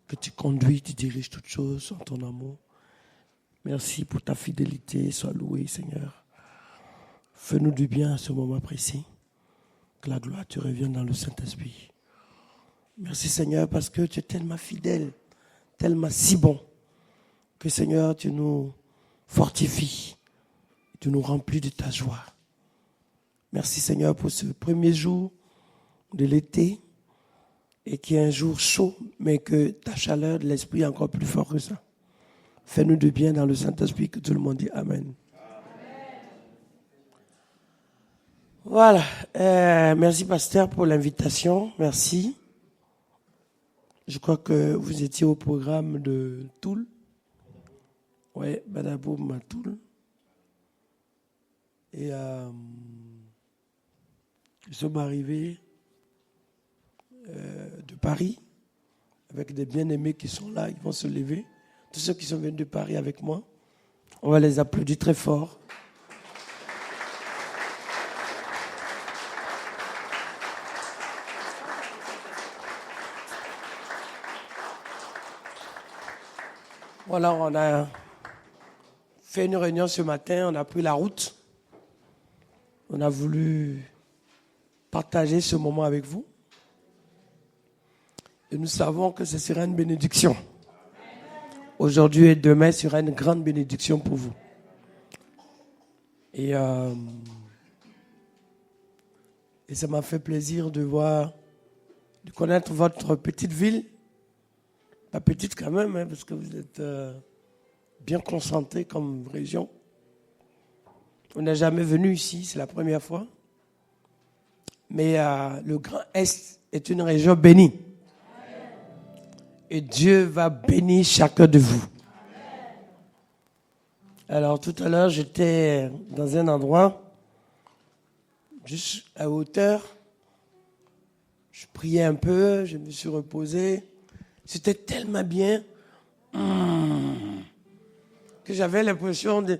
que tu conduis, tu diriges toutes choses en ton amour. Merci pour ta fidélité. Sois loué, Seigneur. Fais-nous du bien à ce moment précis. Que la gloire te revienne dans le Saint-Esprit. Merci, Seigneur, parce que tu es tellement fidèle, tellement si bon, que, Seigneur, tu nous fortifies. Tu nous remplis de ta joie. Merci, Seigneur, pour ce premier jour de l'été et qui est un jour chaud, mais que ta chaleur de l'Esprit est encore plus fort que ça. Fais-nous de bien dans le Saint-Esprit, que tout le monde dit Amen. Voilà. Merci, pasteur, pour l'invitation. Merci. Je crois que vous étiez au programme de Toul. Oui, Badaboum à Toul. Et nous sommes arrivés de Paris avec des bien-aimés qui sont là, ils vont se lever. Tous ceux qui sont venus de Paris avec moi, on va les applaudir très fort. Voilà, on a fait une réunion ce matin, on a pris la route. On a voulu partager ce moment avec vous. Et nous savons que ce sera une bénédiction. Aujourd'hui et demain sera une grande bénédiction pour vous. Et ça m'a fait plaisir de connaître votre petite ville. Pas petite quand même, hein, parce que vous êtes bien concentrés comme région. On n'est jamais venu ici, c'est la première fois. Mais le Grand Est est une région bénie. Et Dieu va bénir chacun de vous. Alors tout à l'heure, j'étais dans un endroit, juste à hauteur. Je priais un peu, je me suis reposé. C'était tellement bien que j'avais l'impression de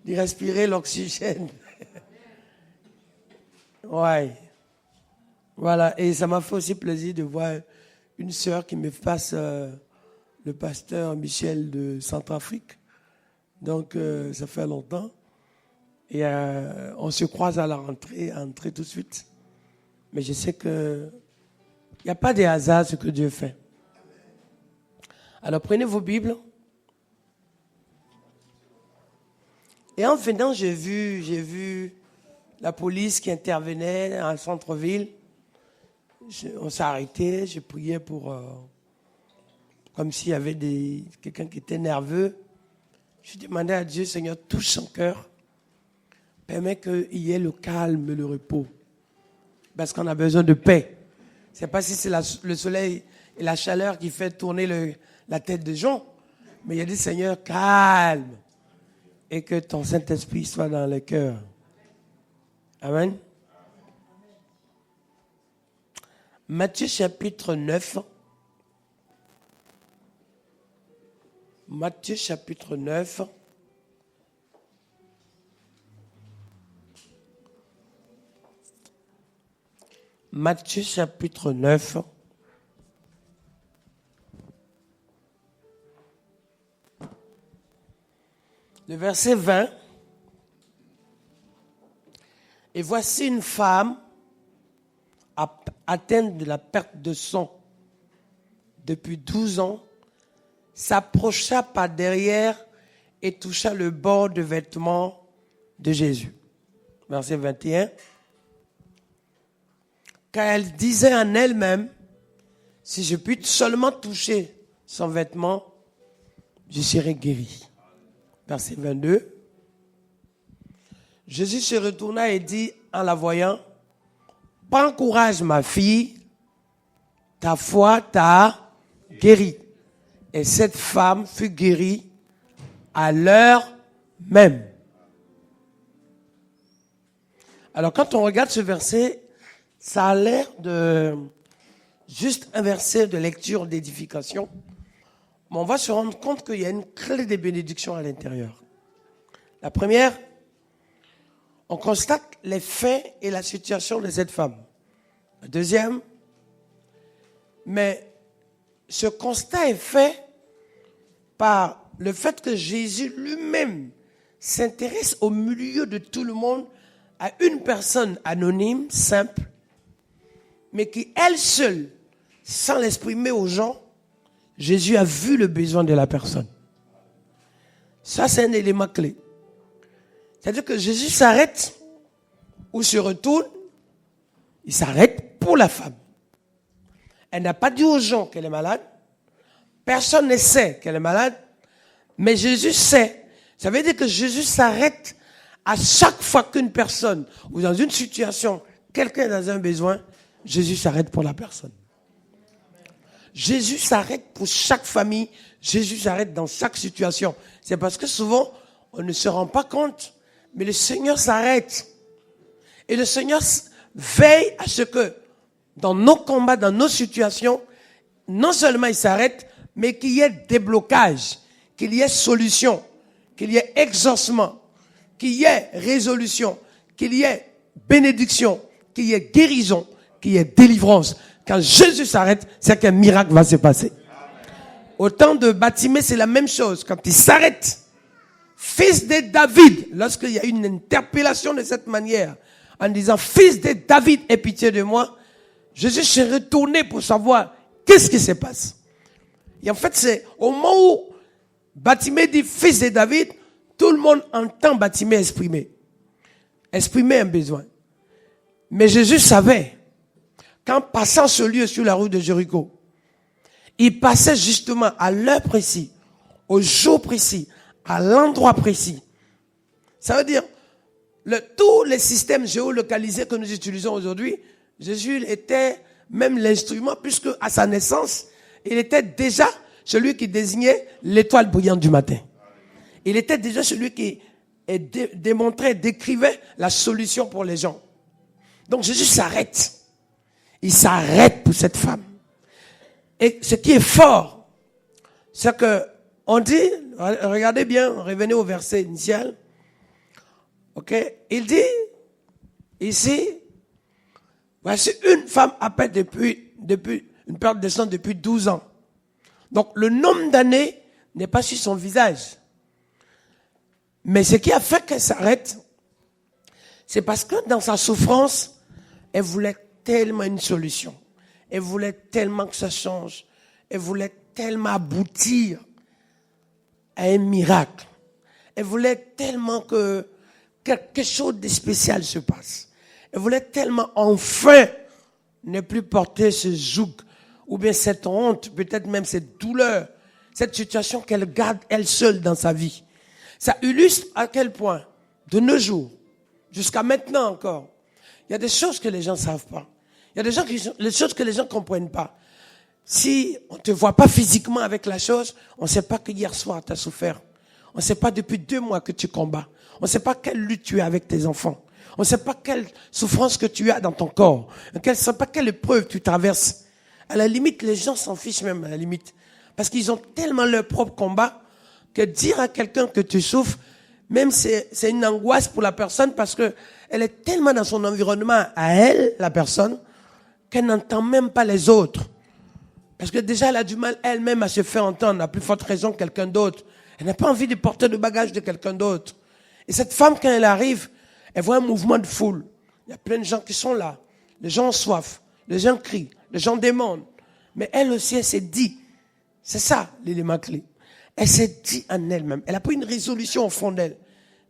respirer l'oxygène. Ouais. Voilà. Et ça m'a fait aussi plaisir de voir une sœur qui me passe le pasteur Michel de Centrafrique. Donc, ça fait longtemps. Et on se croise à la rentrée, tout de suite. Mais je sais que il n'y a pas de hasard ce que Dieu fait. Alors, prenez vos Bibles. Et en venant, j'ai vu la police qui intervenait en centre-ville. On s'est arrêté, j'ai prié pour... comme s'il y avait quelqu'un qui était nerveux. Je demandais à Dieu, Seigneur, touche son cœur. Permets qu'il y ait le calme, le repos. Parce qu'on a besoin de paix. Je ne sais pas si c'est le soleil et la chaleur qui fait tourner la tête de Jean. Mais il a dit, Seigneur, calme. Et que ton Saint-Esprit soit dans le cœur. Amen. Matthieu chapitre 9. Matthieu chapitre 9. Matthieu chapitre 9. Le verset 20. Et voici une femme atteinte de la perte de sang depuis 12 ans, s'approcha par derrière et toucha le bord de vêtement de Jésus. Verset 21. Car elle disait en elle-même, si je puis seulement toucher son vêtement, je serai guéri. Verset 22. Jésus se retourna et dit en la voyant, prends courage ma fille, ta foi t'a guéri. Et cette femme fut guérie à l'heure même. Alors quand on regarde ce verset, ça a l'air de juste un verset de lecture d'édification. Mais on va se rendre compte qu'il y a une clé de bénédiction à l'intérieur. La première, on constate les faits et la situation de cette femme. La deuxième, mais ce constat est fait par le fait que Jésus lui-même s'intéresse au milieu de tout le monde à une personne anonyme, simple, mais qui, elle seule, sans l'exprimer aux gens, Jésus a vu le besoin de la personne. Ça, c'est un élément clé. C'est-à-dire que Jésus s'arrête ou se retourne, il s'arrête pour la femme. Elle n'a pas dit aux gens qu'elle est malade. Personne ne sait qu'elle est malade. Mais Jésus sait. Ça veut dire que Jésus s'arrête à chaque fois qu'une personne, ou dans une situation, quelqu'un est dans un besoin, Jésus s'arrête pour la personne. Jésus s'arrête pour chaque famille. Jésus s'arrête dans chaque situation. C'est parce que souvent, on ne se rend pas compte. Mais le Seigneur s'arrête. Et le Seigneur veille à ce que, dans nos combats, dans nos situations, non seulement il s'arrête, mais qu'il y ait déblocage, qu'il y ait solution, qu'il y ait exaucement, qu'il y ait résolution, qu'il y ait bénédiction, qu'il y ait guérison, qu'il y ait délivrance. Quand Jésus s'arrête, c'est qu'un miracle va se passer. Au temps de Batimée, c'est la même chose. Quand il s'arrête, fils de David, lorsqu'il y a une interpellation de cette manière, en disant, fils de David, aie pitié de moi, Jésus s'est retourné pour savoir qu'est-ce qui se passe. Et en fait, c'est au moment où Batimée dit fils de David, tout le monde entend Batimée exprimer un besoin. Mais Jésus savait qu'en passant ce lieu sur la rue de Jéricho, il passait justement à l'heure précise, au jour précis, à l'endroit précis. Ça veut dire, tous les systèmes géolocalisés que nous utilisons aujourd'hui, Jésus était même l'instrument, puisque à sa naissance, il était déjà celui qui désignait l'étoile brillante du matin. Il était déjà celui qui démontrait, décrivait la solution pour les gens. Donc Jésus s'arrête. Il s'arrête pour cette femme. Et ce qui est fort, c'est que on dit, regardez bien, revenez au verset initial. Ok, il dit ici, voici une femme appelle depuis une période de sang depuis 12 ans. Donc le nombre d'années n'est pas sur son visage. Mais ce qui a fait qu'elle s'arrête, c'est parce que dans sa souffrance, elle voulait tellement une solution. Elle voulait tellement que ça change. Elle voulait tellement aboutir à un miracle. Elle voulait tellement que quelque chose de spécial se passe. Elle voulait tellement enfin ne plus porter ce joug, ou bien cette honte, peut-être même cette douleur, cette situation qu'elle garde elle seule dans sa vie. Ça illustre à quel point, de nos jours, jusqu'à maintenant encore, il y a des choses que les gens ne savent pas. Il y a des choses que les gens ne comprennent pas. Si on ne te voit pas physiquement avec la chose, on ne sait pas que hier soir tu as souffert. On ne sait pas depuis 2 mois que tu combats. On ne sait pas quelle lutte tu as avec tes enfants. On ne sait pas quelle souffrance que tu as dans ton corps. On ne sait pas quelle épreuve tu traverses. À la limite, les gens s'en fichent même à la limite. Parce qu'ils ont tellement leur propre combat que dire à quelqu'un que tu souffres, même c'est une angoisse pour la personne parce que elle est tellement dans son environnement à elle, la personne, qu'elle n'entend même pas les autres. Parce que déjà, elle a du mal elle-même à se faire entendre, à plus forte raison que quelqu'un d'autre. Elle n'a pas envie de porter le bagage de quelqu'un d'autre. Et cette femme, quand elle arrive, elle voit un mouvement de foule. Il y a plein de gens qui sont là. Les gens ont soif. Les gens crient. Les gens demandent. Mais elle aussi, elle s'est dit. C'est ça, l'élément clé. Elle s'est dit en elle-même. Elle a pris une résolution au fond d'elle.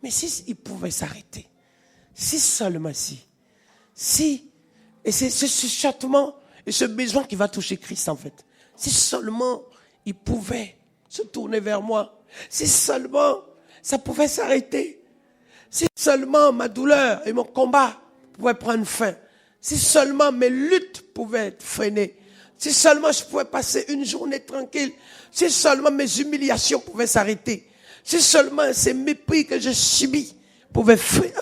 Mais si il pouvait s'arrêter. Si seulement si. Si. Et c'est ce chuchotement et ce besoin qui va toucher Christ en fait. Si seulement il pouvait se tourner vers moi. Si seulement ça pouvait s'arrêter. Si seulement ma douleur et mon combat pouvaient prendre fin. Si seulement mes luttes pouvaient être freinées. Si seulement je pouvais passer une journée tranquille. Si seulement mes humiliations pouvaient s'arrêter. Si seulement ces mépris que je subis pouvaient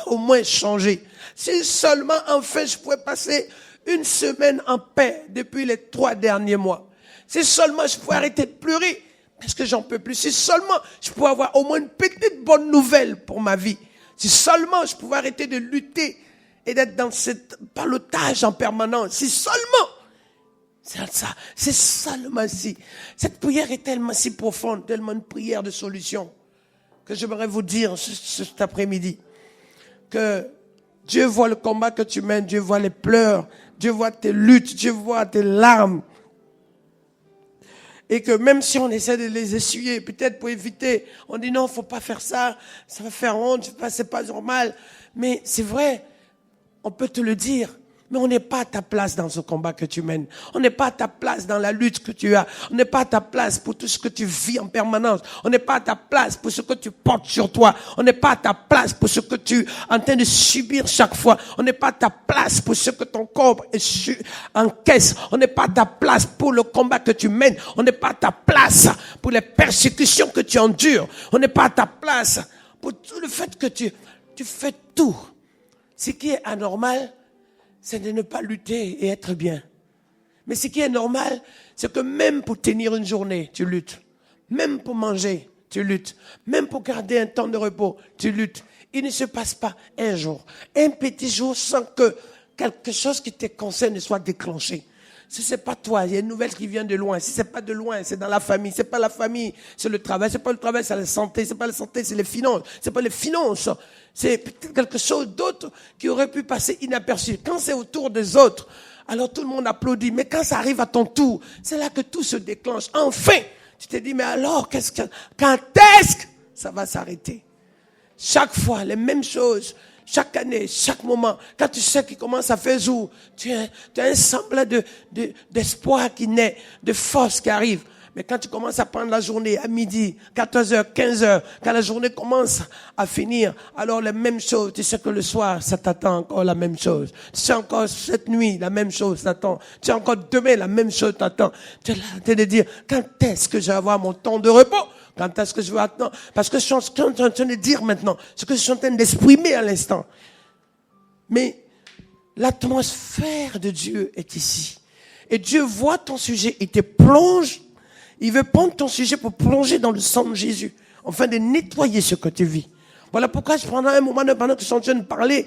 au moins changer. Si seulement enfin je pouvais passer une semaine en paix depuis les 3 derniers mois. Si seulement je pouvais arrêter de pleurer parce que j'en peux plus. Si seulement je pouvais avoir au moins une petite bonne nouvelle pour ma vie. Si seulement je pouvais arrêter de lutter et d'être dans ce ballottage en permanence. Si C'est ça le Messie. Cette prière est tellement si profonde, tellement une prière de solution, que j'aimerais vous dire cet après-midi, que Dieu voit le combat que tu mènes, Dieu voit les pleurs, Dieu voit tes luttes, Dieu voit tes larmes. Et que même si on essaie de les essuyer, peut-être pour éviter, on dit non, faut pas faire ça, ça va faire honte, c'est pas normal. Mais c'est vrai, on peut te le dire. Mais on n'est pas à ta place dans ce combat que tu mènes. On n'est pas à ta place dans la lutte que tu as. On n'est pas à ta place pour tout ce que tu vis en permanence. On n'est pas à ta place pour ce que tu portes sur toi. On n'est pas à ta place pour ce que tu es en train de subir chaque fois. On n'est pas à ta place pour ce que ton corps encaisse. On n'est pas à ta place pour le combat que tu mènes. On n'est pas à ta place pour les persécutions que tu endures. On n'est pas à ta place pour tout le fait que tu fais tout. Ce qui est anormal, c'est de ne pas lutter et être bien. Mais ce qui est normal, c'est que même pour tenir une journée, tu luttes. Même pour manger, tu luttes. Même pour garder un temps de repos, tu luttes. Il ne se passe pas un jour, un petit jour sans que quelque chose qui te concerne soit déclenché. Si c'est pas toi, il y a une nouvelle qui vient de loin. Si c'est pas de loin, c'est dans la famille. C'est pas la famille, c'est le travail. C'est pas le travail, c'est la santé. C'est pas la santé, c'est les finances. C'est pas les finances. C'est peut-être quelque chose d'autre qui aurait pu passer inaperçu. Quand c'est autour des autres, alors tout le monde applaudit. Mais quand ça arrive à ton tour, c'est là que tout se déclenche. Enfin, tu te dis, mais alors, quand est-ce que ça va s'arrêter? Chaque fois, les mêmes choses. Chaque année, chaque moment, quand tu sais qu'il commence à faire jour, tu as un semblant d'espoir qui naît, de force qui arrive. Mais quand tu commences à prendre la journée à midi, 14h, 15h, quand la journée commence à finir, alors les mêmes choses, tu sais que le soir, ça t'attend encore la même chose. Tu sais encore cette nuit, la même chose t'attend. Tu sais encore demain, la même chose t'attend. Tu es là en train de dire, quand est-ce que je vais avoir mon temps de repos? Quand est-ce que je vais attendre? Parce que je suis en train de dire maintenant, ce que je suis en train d'exprimer à l'instant. Mais l'atmosphère de Dieu est ici. Et Dieu voit ton sujet, il te plonge. Il veut prendre ton sujet pour plonger dans le sang de Jésus, afin de nettoyer ce que tu vis. Voilà pourquoi je prendrai un moment pendant que je suis en train de parler.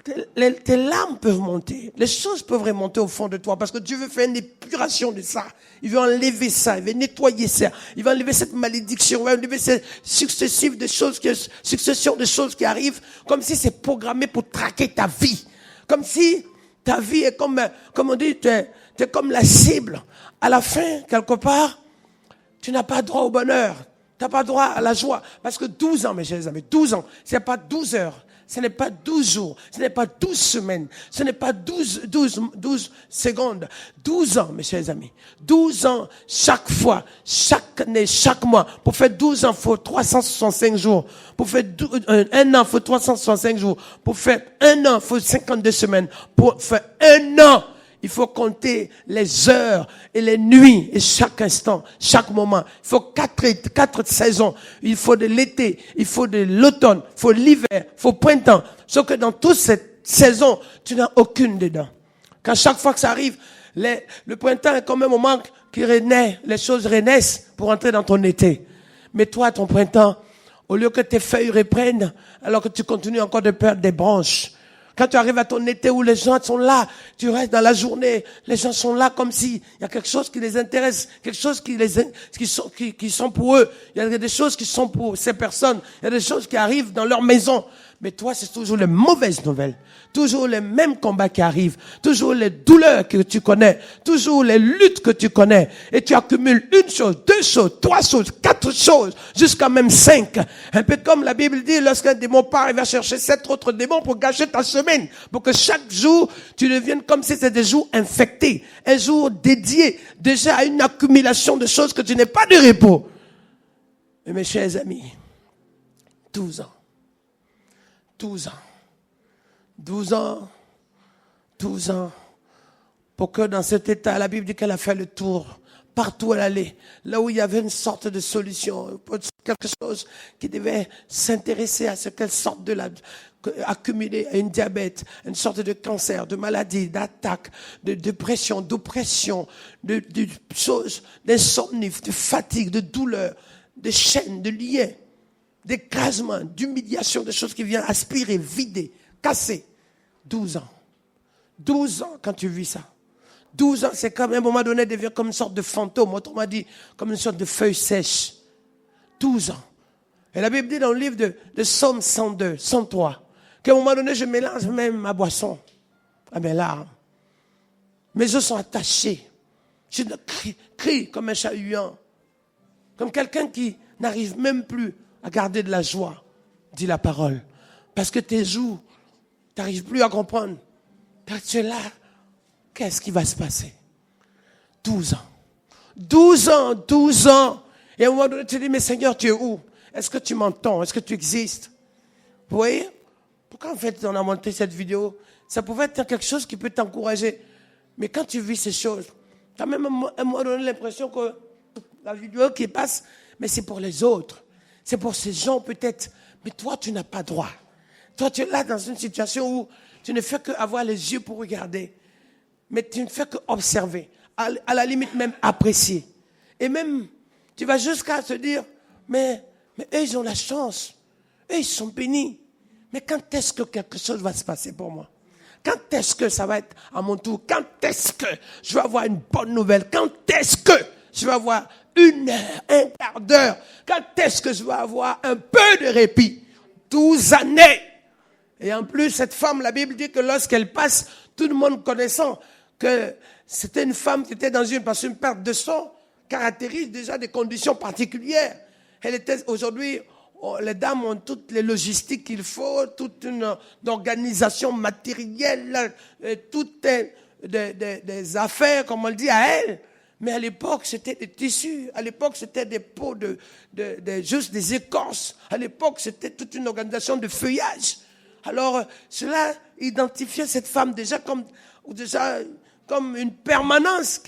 Tes larmes peuvent monter. Les choses peuvent remonter au fond de toi parce que Dieu veut faire une épuration de ça. Il veut enlever ça. Il veut nettoyer ça. Il veut enlever cette malédiction. Il veut enlever cette succession de choses qui arrivent comme si c'est programmé pour traquer ta vie. Comme si ta vie est comme on dit, t'es comme la cible. À la fin, quelque part, tu n'as pas droit au bonheur. Tu n'as pas droit à la joie. Parce que 12 ans, mes chers amis, 12 ans, c'est pas 12 heures. Ce n'est pas 12 jours, ce n'est pas 12 semaines, ce n'est pas 12 secondes. 12 ans, mes chers amis. 12 ans, chaque fois, chaque année, chaque mois. Pour faire 12 ans, il faut 365 jours. Pour faire un an, il faut 365 jours. Pour faire un an, il faut 52 semaines. Pour faire un an, il faut compter les heures et les nuits et chaque instant, chaque moment. Il faut quatre saisons. Il faut de l'été, il faut de l'automne, il faut l'hiver, il faut le printemps. Sauf que dans toutes ces saisons, tu n'as aucune dedans. Quand chaque fois que ça arrive, le printemps est comme un moment qui renaît, les choses renaissent pour entrer dans ton été. Mais toi, ton printemps, au lieu que tes feuilles reprennent, alors que tu continues encore de perdre des branches. Quand tu arrives à ton été où les gens sont là, tu restes dans la journée, les gens sont là comme si il y a quelque chose qui les intéresse, quelque chose qui sont pour eux. Il y a des choses qui sont pour ces personnes. Il y a des choses qui arrivent dans leur maison. Mais toi, c'est toujours les mauvaises nouvelles. Toujours les mêmes combats qui arrivent. Toujours les douleurs que tu connais. Toujours les luttes que tu connais. Et tu accumules une chose, deux choses, trois choses, quatre choses, jusqu'à même 5. Un peu comme la Bible dit, lorsqu'un démon part, il va chercher 7 autres démons pour gâcher ta semaine. Pour que chaque jour, tu deviennes comme si c'était des jours infectés. Un jour dédié déjà à une accumulation de choses que tu n'es pas de repos. Mais mes chers amis, 12 ans. 12 ans. 12 ans. 12 ans. Pour que dans cet état, la Bible dit qu'elle a fait le tour. Partout où elle allait. Là où il y avait une sorte de solution. Quelque chose qui devait s'intéresser à ce qu'elle sorte de là. Accumuler à une diabète, une sorte de cancer, de maladie, d'attaque, de dépression, d'oppression, de choses, d'insomnie, de fatigue, de douleur, de chaînes, de liens. D'écrasement, d'humiliation, des choses qui viennent aspirer, vider, casser. 12 ans. 12 ans quand tu vis ça. 12 ans, c'est comme à un moment donné, devient comme une sorte de fantôme. Autrement dit, comme une sorte de feuille sèche. 12 ans. Et la Bible dit dans le livre de Psaume 102, 103, qu'à un moment donné, je mélange même ma boisson à mes larmes. Mes os sont attachés. Je crie comme un chat-huant. Comme quelqu'un qui n'arrive même plus à garder de la joie, dit la parole. Parce que tes joues, tu n'arrives plus à comprendre. Quand tu es là, qu'est-ce qui va se passer? 12 ans. 12 ans, 12 ans. Et à un moment donné, tu te dis, mais Seigneur, tu es où? Est-ce que tu m'entends? Est-ce que tu existes? Vous voyez? Pourquoi en fait on a monté cette vidéo? Ça pouvait être quelque chose qui peut t'encourager. Mais quand tu vis ces choses, tu as même à un moment donné l'impression que la vidéo qui passe, mais c'est pour les autres. C'est pour ces gens peut-être. Mais toi, tu n'as pas droit. Toi, tu es là dans une situation où tu ne fais qu'avoir les yeux pour regarder. Mais tu ne fais qu'observer. À la limite même apprécier. Et même, tu vas jusqu'à te dire, mais eux, ils ont la chance. Eux, ils sont bénis. Mais quand est-ce que quelque chose va se passer pour moi? Quand est-ce que ça va être à mon tour? Quand est-ce que je vais avoir une bonne nouvelle? Quand est-ce que je vais avoir une heure, un quart d'heure? Quand est-ce que je vais avoir un peu de répit? 12 années. Et en plus, cette femme, la Bible dit que lorsqu'elle passe, tout le monde connaissant que c'était une femme qui était dans parce qu'une perte de sang caractérise déjà des conditions particulières. Elle était aujourd'hui, les dames ont toutes les logistiques qu'il faut, toute une organisation matérielle, toutes des affaires, comme on le dit, à elle. Mais à l'époque, c'était des tissus. À l'époque, c'était des pots juste des écorces. À l'époque, c'était toute une organisation de feuillage. Alors, cela identifiait cette femme déjà comme une permanence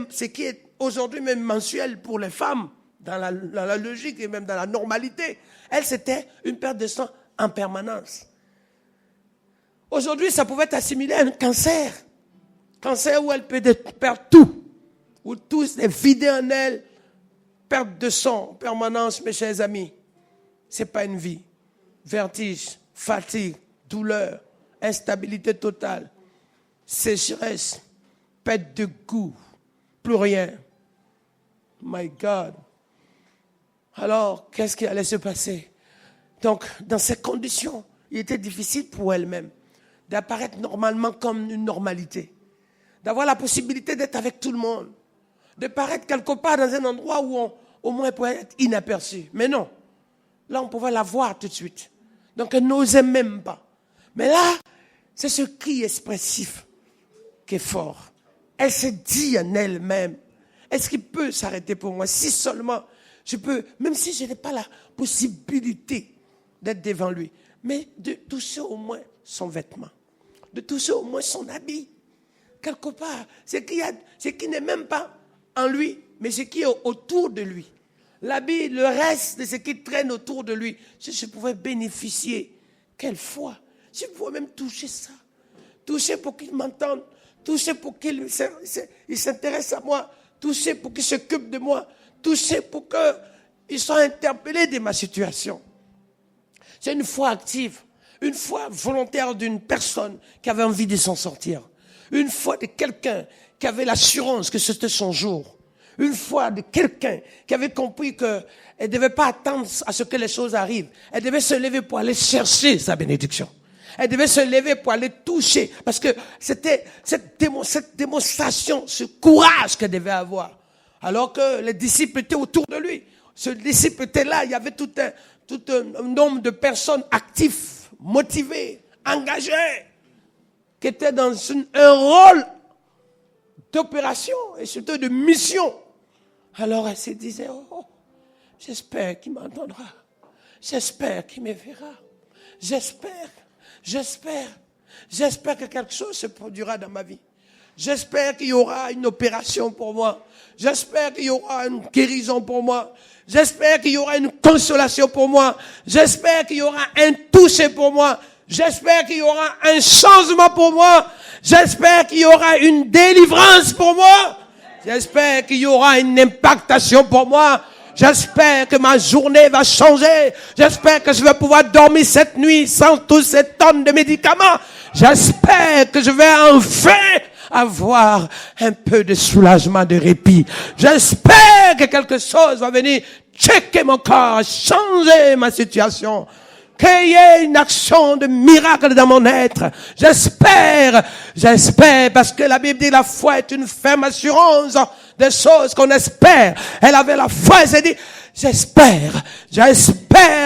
ce qui est aujourd'hui même mensuel pour les femmes, dans la logique et même dans la normalité. Elle, c'était une perte de sang en permanence. Aujourd'hui, ça pouvait être assimilé à un cancer. Cancer où elle peut perdre tout. Où tout est vidé en elle. Perte de sang en permanence, mes chers amis. Ce n'est pas une vie. Vertige, fatigue, douleur, instabilité totale, sécheresse, perte de goût, plus rien. My God. Alors, qu'est-ce qui allait se passer? Donc, dans ces conditions, il était difficile pour elle-même d'apparaître normalement comme une normalité, d'avoir la possibilité d'être avec tout le monde, de paraître quelque part dans un endroit où au moins elle pouvait être inaperçue. Mais non, là on pouvait la voir tout de suite. Donc elle n'osait même pas. Mais là, c'est ce cri expressif qui est fort. Elle s'est dit en elle-même, est-ce qu'il peut s'arrêter pour moi? Si seulement je peux, même si je n'ai pas la possibilité d'être devant lui, mais de toucher au moins son vêtement, de toucher au moins son habit. Quelque part, ce qui n'est même pas en lui, mais ce qui est autour de lui. L'habit, le reste de ce qui traîne autour de lui. Si je pouvais bénéficier, quelle foi. Si je pouvais même toucher ça. Toucher pour qu'il m'entende. Toucher pour qu'il s'intéresse à moi. Toucher pour qu'il s'occupe de moi. Toucher pour qu'il soit interpellé de ma situation. C'est une foi active. Une foi volontaire d'une personne qui avait envie de s'en sortir. Une foi de quelqu'un qui avait l'assurance que c'était son jour. Une foi de quelqu'un qui avait compris qu'elle ne devait pas attendre à ce que les choses arrivent. Elle devait se lever pour aller chercher sa bénédiction. Elle devait se lever pour aller toucher. Parce que c'était cette démonstration, ce courage qu'elle devait avoir. Alors que les disciples étaient autour de lui. Ce disciple était là. Il y avait tout un nombre de personnes actives, motivées, engagées, qui étaient dans un rôle d'opération et surtout de mission. Alors elle se disait, oh, j'espère qu'il m'entendra. J'espère qu'il me verra. J'espère que quelque chose se produira dans ma vie. J'espère qu'il y aura une opération pour moi. J'espère qu'il y aura une guérison pour moi. J'espère qu'il y aura une consolation pour moi. J'espère qu'il y aura un toucher pour moi. J'espère qu'il y aura un changement pour moi. J'espère qu'il y aura une délivrance pour moi. J'espère qu'il y aura une impactation pour moi. J'espère que ma journée va changer. J'espère que je vais pouvoir dormir cette nuit sans toutes ces tonnes de médicaments. J'espère que je vais enfin avoir un peu de soulagement, de répit. J'espère que quelque chose va venir checker mon corps, changer ma situation. Qu'il y ait une action de miracle dans mon être. J'espère, parce que la Bible dit la foi est une ferme assurance des choses qu'on espère. Elle avait la foi, elle s'est dit, j'espère,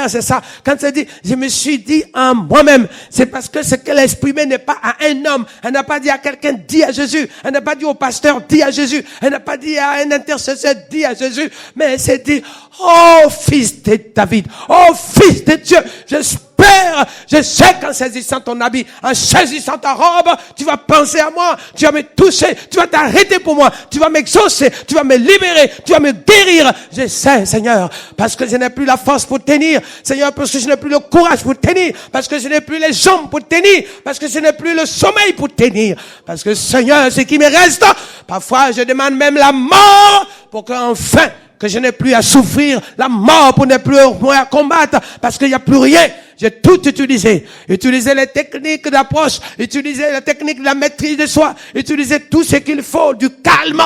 c'est ça. Quand elle dit, je me suis dit en moi-même, c'est parce que ce qu'elle a exprimé n'est pas à un homme. Elle n'a pas dit à quelqu'un, dis à Jésus. Elle n'a pas dit au pasteur, dis à Jésus. Elle n'a pas dit à un intercesseur, dis à Jésus. Mais elle s'est dit, oh fils de David, oh fils de Dieu, j'espère, je sais qu'en saisissant ton habit, en saisissant ta robe, tu vas penser à moi, tu vas me toucher, tu vas t'arrêter pour moi, tu vas m'exaucer, tu vas me libérer, tu vas me guérir. Je sais, Seigneur, parce que je n'ai plus la force pour tenir, Seigneur, parce que je n'ai plus le courage pour tenir, parce que je n'ai plus les jambes pour tenir, parce que je n'ai plus le sommeil pour tenir, parce que Seigneur, ce qui me reste, parfois je demande même la mort pour qu'enfin, que je n'ai plus à souffrir, la mort pour ne plus à combattre, parce qu'il n'y a plus rien. J'ai tout utilisé. Utilisé les techniques d'approche, utilisé les techniques de la maîtrise de soi, utilisé tout ce qu'il faut, du calme.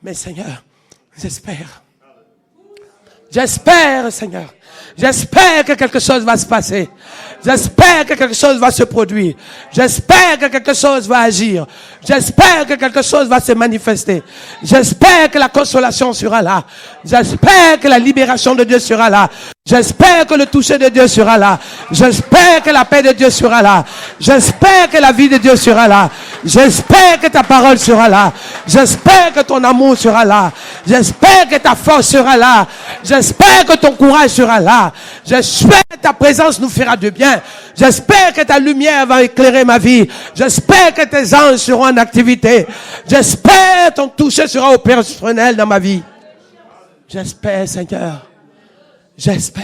Mais Seigneur, j'espère, Seigneur. J'espère que quelque chose va se passer. J'espère que quelque chose va se produire. J'espère que quelque chose va agir. J'espère que quelque chose va se manifester. J'espère que la consolation sera là. J'espère que la libération de Dieu sera là. J'espère que le toucher de Dieu sera là. J'espère que la paix de Dieu sera là. J'espère que la vie de Dieu sera là. J'espère que ta parole sera là. J'espère que ton amour sera là. J'espère que ta force sera là. J'espère que ton courage sera là. J'espère que ta présence nous fera de bien. J'espère que ta lumière va éclairer ma vie. J'espère que tes anges seront en activité. J'espère que ton toucher sera opérationnel dans ma vie. J'espère, Seigneur. J'espère.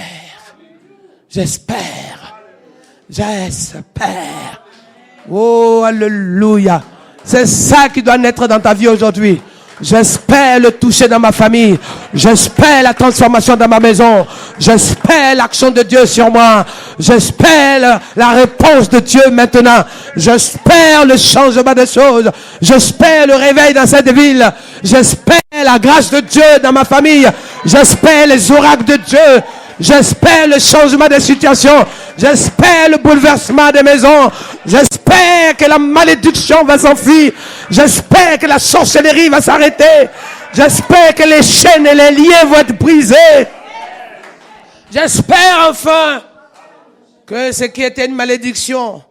Oh, alléluia. C'est ça qui doit naître dans ta vie aujourd'hui. J'espère le toucher dans ma famille. J'espère la transformation dans ma maison. J'espère l'action de Dieu sur moi. J'espère la réponse de Dieu maintenant. J'espère le changement des choses. J'espère le réveil dans cette ville. J'espère la grâce de Dieu dans ma famille. J'espère les oracles de Dieu. J'espère le changement des situations. J'espère le bouleversement des maisons. J'espère que la malédiction va s'enfuir. J'espère que la sorcellerie va s'arrêter. J'espère que les chaînes et les liens vont être brisés. J'espère enfin que ce qui était une malédiction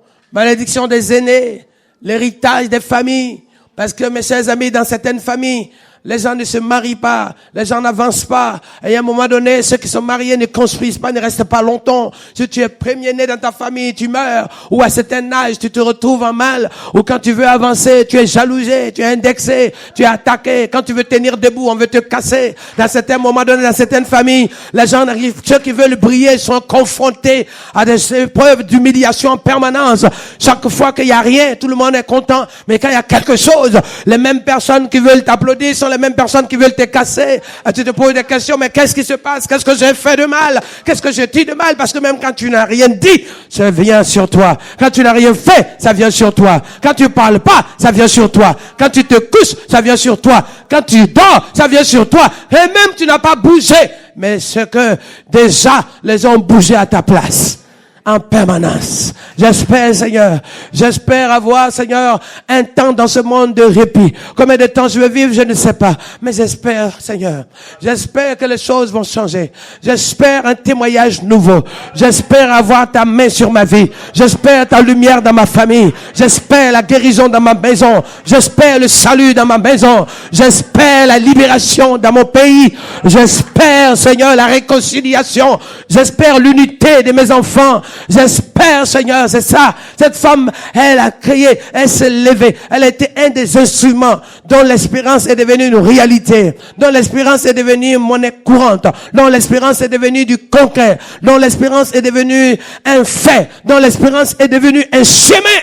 des aînés, l'héritage des familles, parce que mes chers amis, dans certaines familles, les gens ne se marient pas, les gens n'avancent pas. Et à un moment donné, ceux qui sont mariés ne construisent pas, ne restent pas longtemps. Si tu es premier-né dans ta famille, tu meurs. Ou à certain âge, tu te retrouves en mal. Ou quand tu veux avancer, tu es jalousé, tu es indexé, tu es attaqué. Quand tu veux tenir debout, on veut te casser. Dans certains moments donnés, dans certaines familles, les gens n'arrivent, ceux qui veulent briller sont confrontés à des épreuves d'humiliation en permanence. Chaque fois qu'il n'y a rien, tout le monde est content. Mais quand il y a quelque chose, les mêmes personnes qui veulent t'applaudir sont les mêmes personnes qui veulent te casser. Et tu te poses des questions, mais qu'est-ce qui se passe? Qu'est-ce que j'ai fait de mal? Qu'est-ce que j'ai dit de mal? Parce que même quand tu n'as rien dit, ça vient sur toi. Quand tu n'as rien fait, ça vient sur toi. Quand tu parles pas, ça vient sur toi. Quand tu te couches, ça vient sur toi. Quand tu dors, ça vient sur toi. Et même tu n'as pas bougé. Mais ce que déjà les ont bougé à ta place. En permanence. J'espère, Seigneur. J'espère avoir, Seigneur, un temps dans ce monde de répit. Combien de temps je vais vivre, je ne sais pas. Mais j'espère, Seigneur. J'espère que les choses vont changer. J'espère un témoignage nouveau. J'espère avoir ta main sur ma vie. J'espère ta lumière dans ma famille. J'espère la guérison dans ma maison. J'espère le salut dans ma maison. J'espère la libération dans mon pays. J'espère, Seigneur, la réconciliation. J'espère l'unité de mes enfants. J'espère, Seigneur, c'est ça. Cette femme, elle a crié, elle s'est levée. Elle a été un des instruments dont l'espérance est devenue une réalité, dont l'espérance est devenue une monnaie courante, dont l'espérance est devenue du concret, dont l'espérance est devenue un fait, dont l'espérance est devenue un chemin,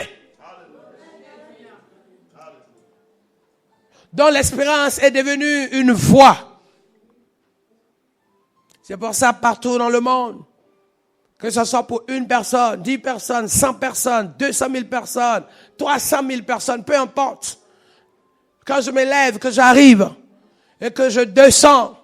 dont l'espérance est devenue une voie. C'est pour ça, partout dans le monde, que ce soit pour une personne, 10 personnes, 100 personnes, 200 000 personnes, 300 000 personnes, peu importe. quand je me lève, que j'arrive et que je descends,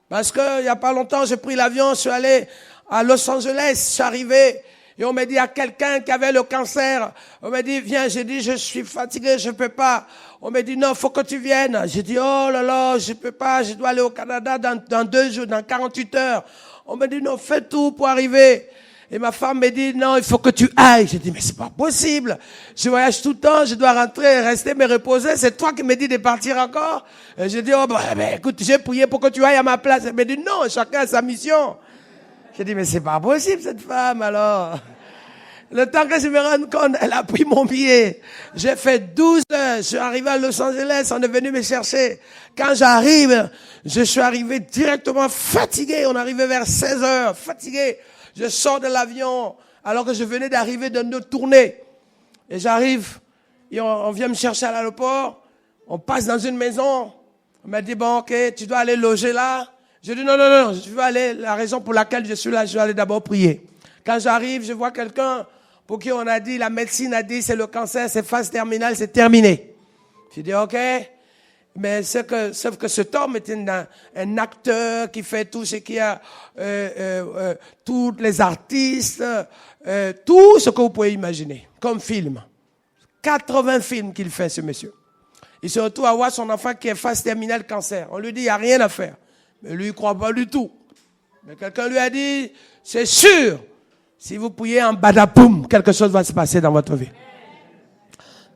parce que il y a pas longtemps, j'ai pris l'avion, je suis allé à Los Angeles, je suis arrivé et on m'a dit à quelqu'un qui avait le cancer, on m'a dit viens, j'ai dit je suis fatigué, je peux pas. On m'a dit non, faut que tu viennes. J'ai dit oh là là, je peux pas, je dois aller au Canada dans 2 jours, dans 48 heures. On m'a dit non, fais tout pour arriver. Et ma femme m'a dit, non, il faut que tu ailles. J'ai dit, mais c'est pas possible. Je voyage tout le temps, je dois rentrer, rester, me reposer. C'est toi qui me dis de partir encore. Et j'ai dit, oh, écoute, j'ai prié pour que tu ailles à ma place. Elle m'a dit, non, chacun a sa mission. J'ai dit, mais c'est pas possible, cette femme, alors. Le temps que je me rende compte, elle a pris mon billet. J'ai fait 12 heures. Je suis arrivé à Los Angeles. On est venu me chercher. Quand j'arrive, je suis arrivé directement fatigué. On est arrivé vers 16 heures, fatigué. Je sors de l'avion alors que je venais d'arriver de notre tournée. Et j'arrive, et on vient me chercher à l'aéroport. On passe dans une maison. On m'a dit, bon, ok, tu dois aller loger là. J'ai dit, non, je veux aller, la raison pour laquelle je suis là, je vais aller d'abord prier. Quand j'arrive, je vois quelqu'un pour qui on a dit, la médecine a dit, c'est le cancer, c'est phase terminale, c'est terminé. J'ai dit, ok. Mais sauf que cet homme est un acteur qui fait tout ce qu'il y a, tous les artistes, tout ce que vous pouvez imaginer, comme film. 80 films qu'il fait, ce monsieur. Il se retrouve à voir son enfant qui est phase terminale cancer. On lui dit, il n'y a rien à faire. Mais lui, il ne croit pas du tout. Mais quelqu'un lui a dit, c'est sûr, si vous priez en badapoum, quelque chose va se passer dans votre vie.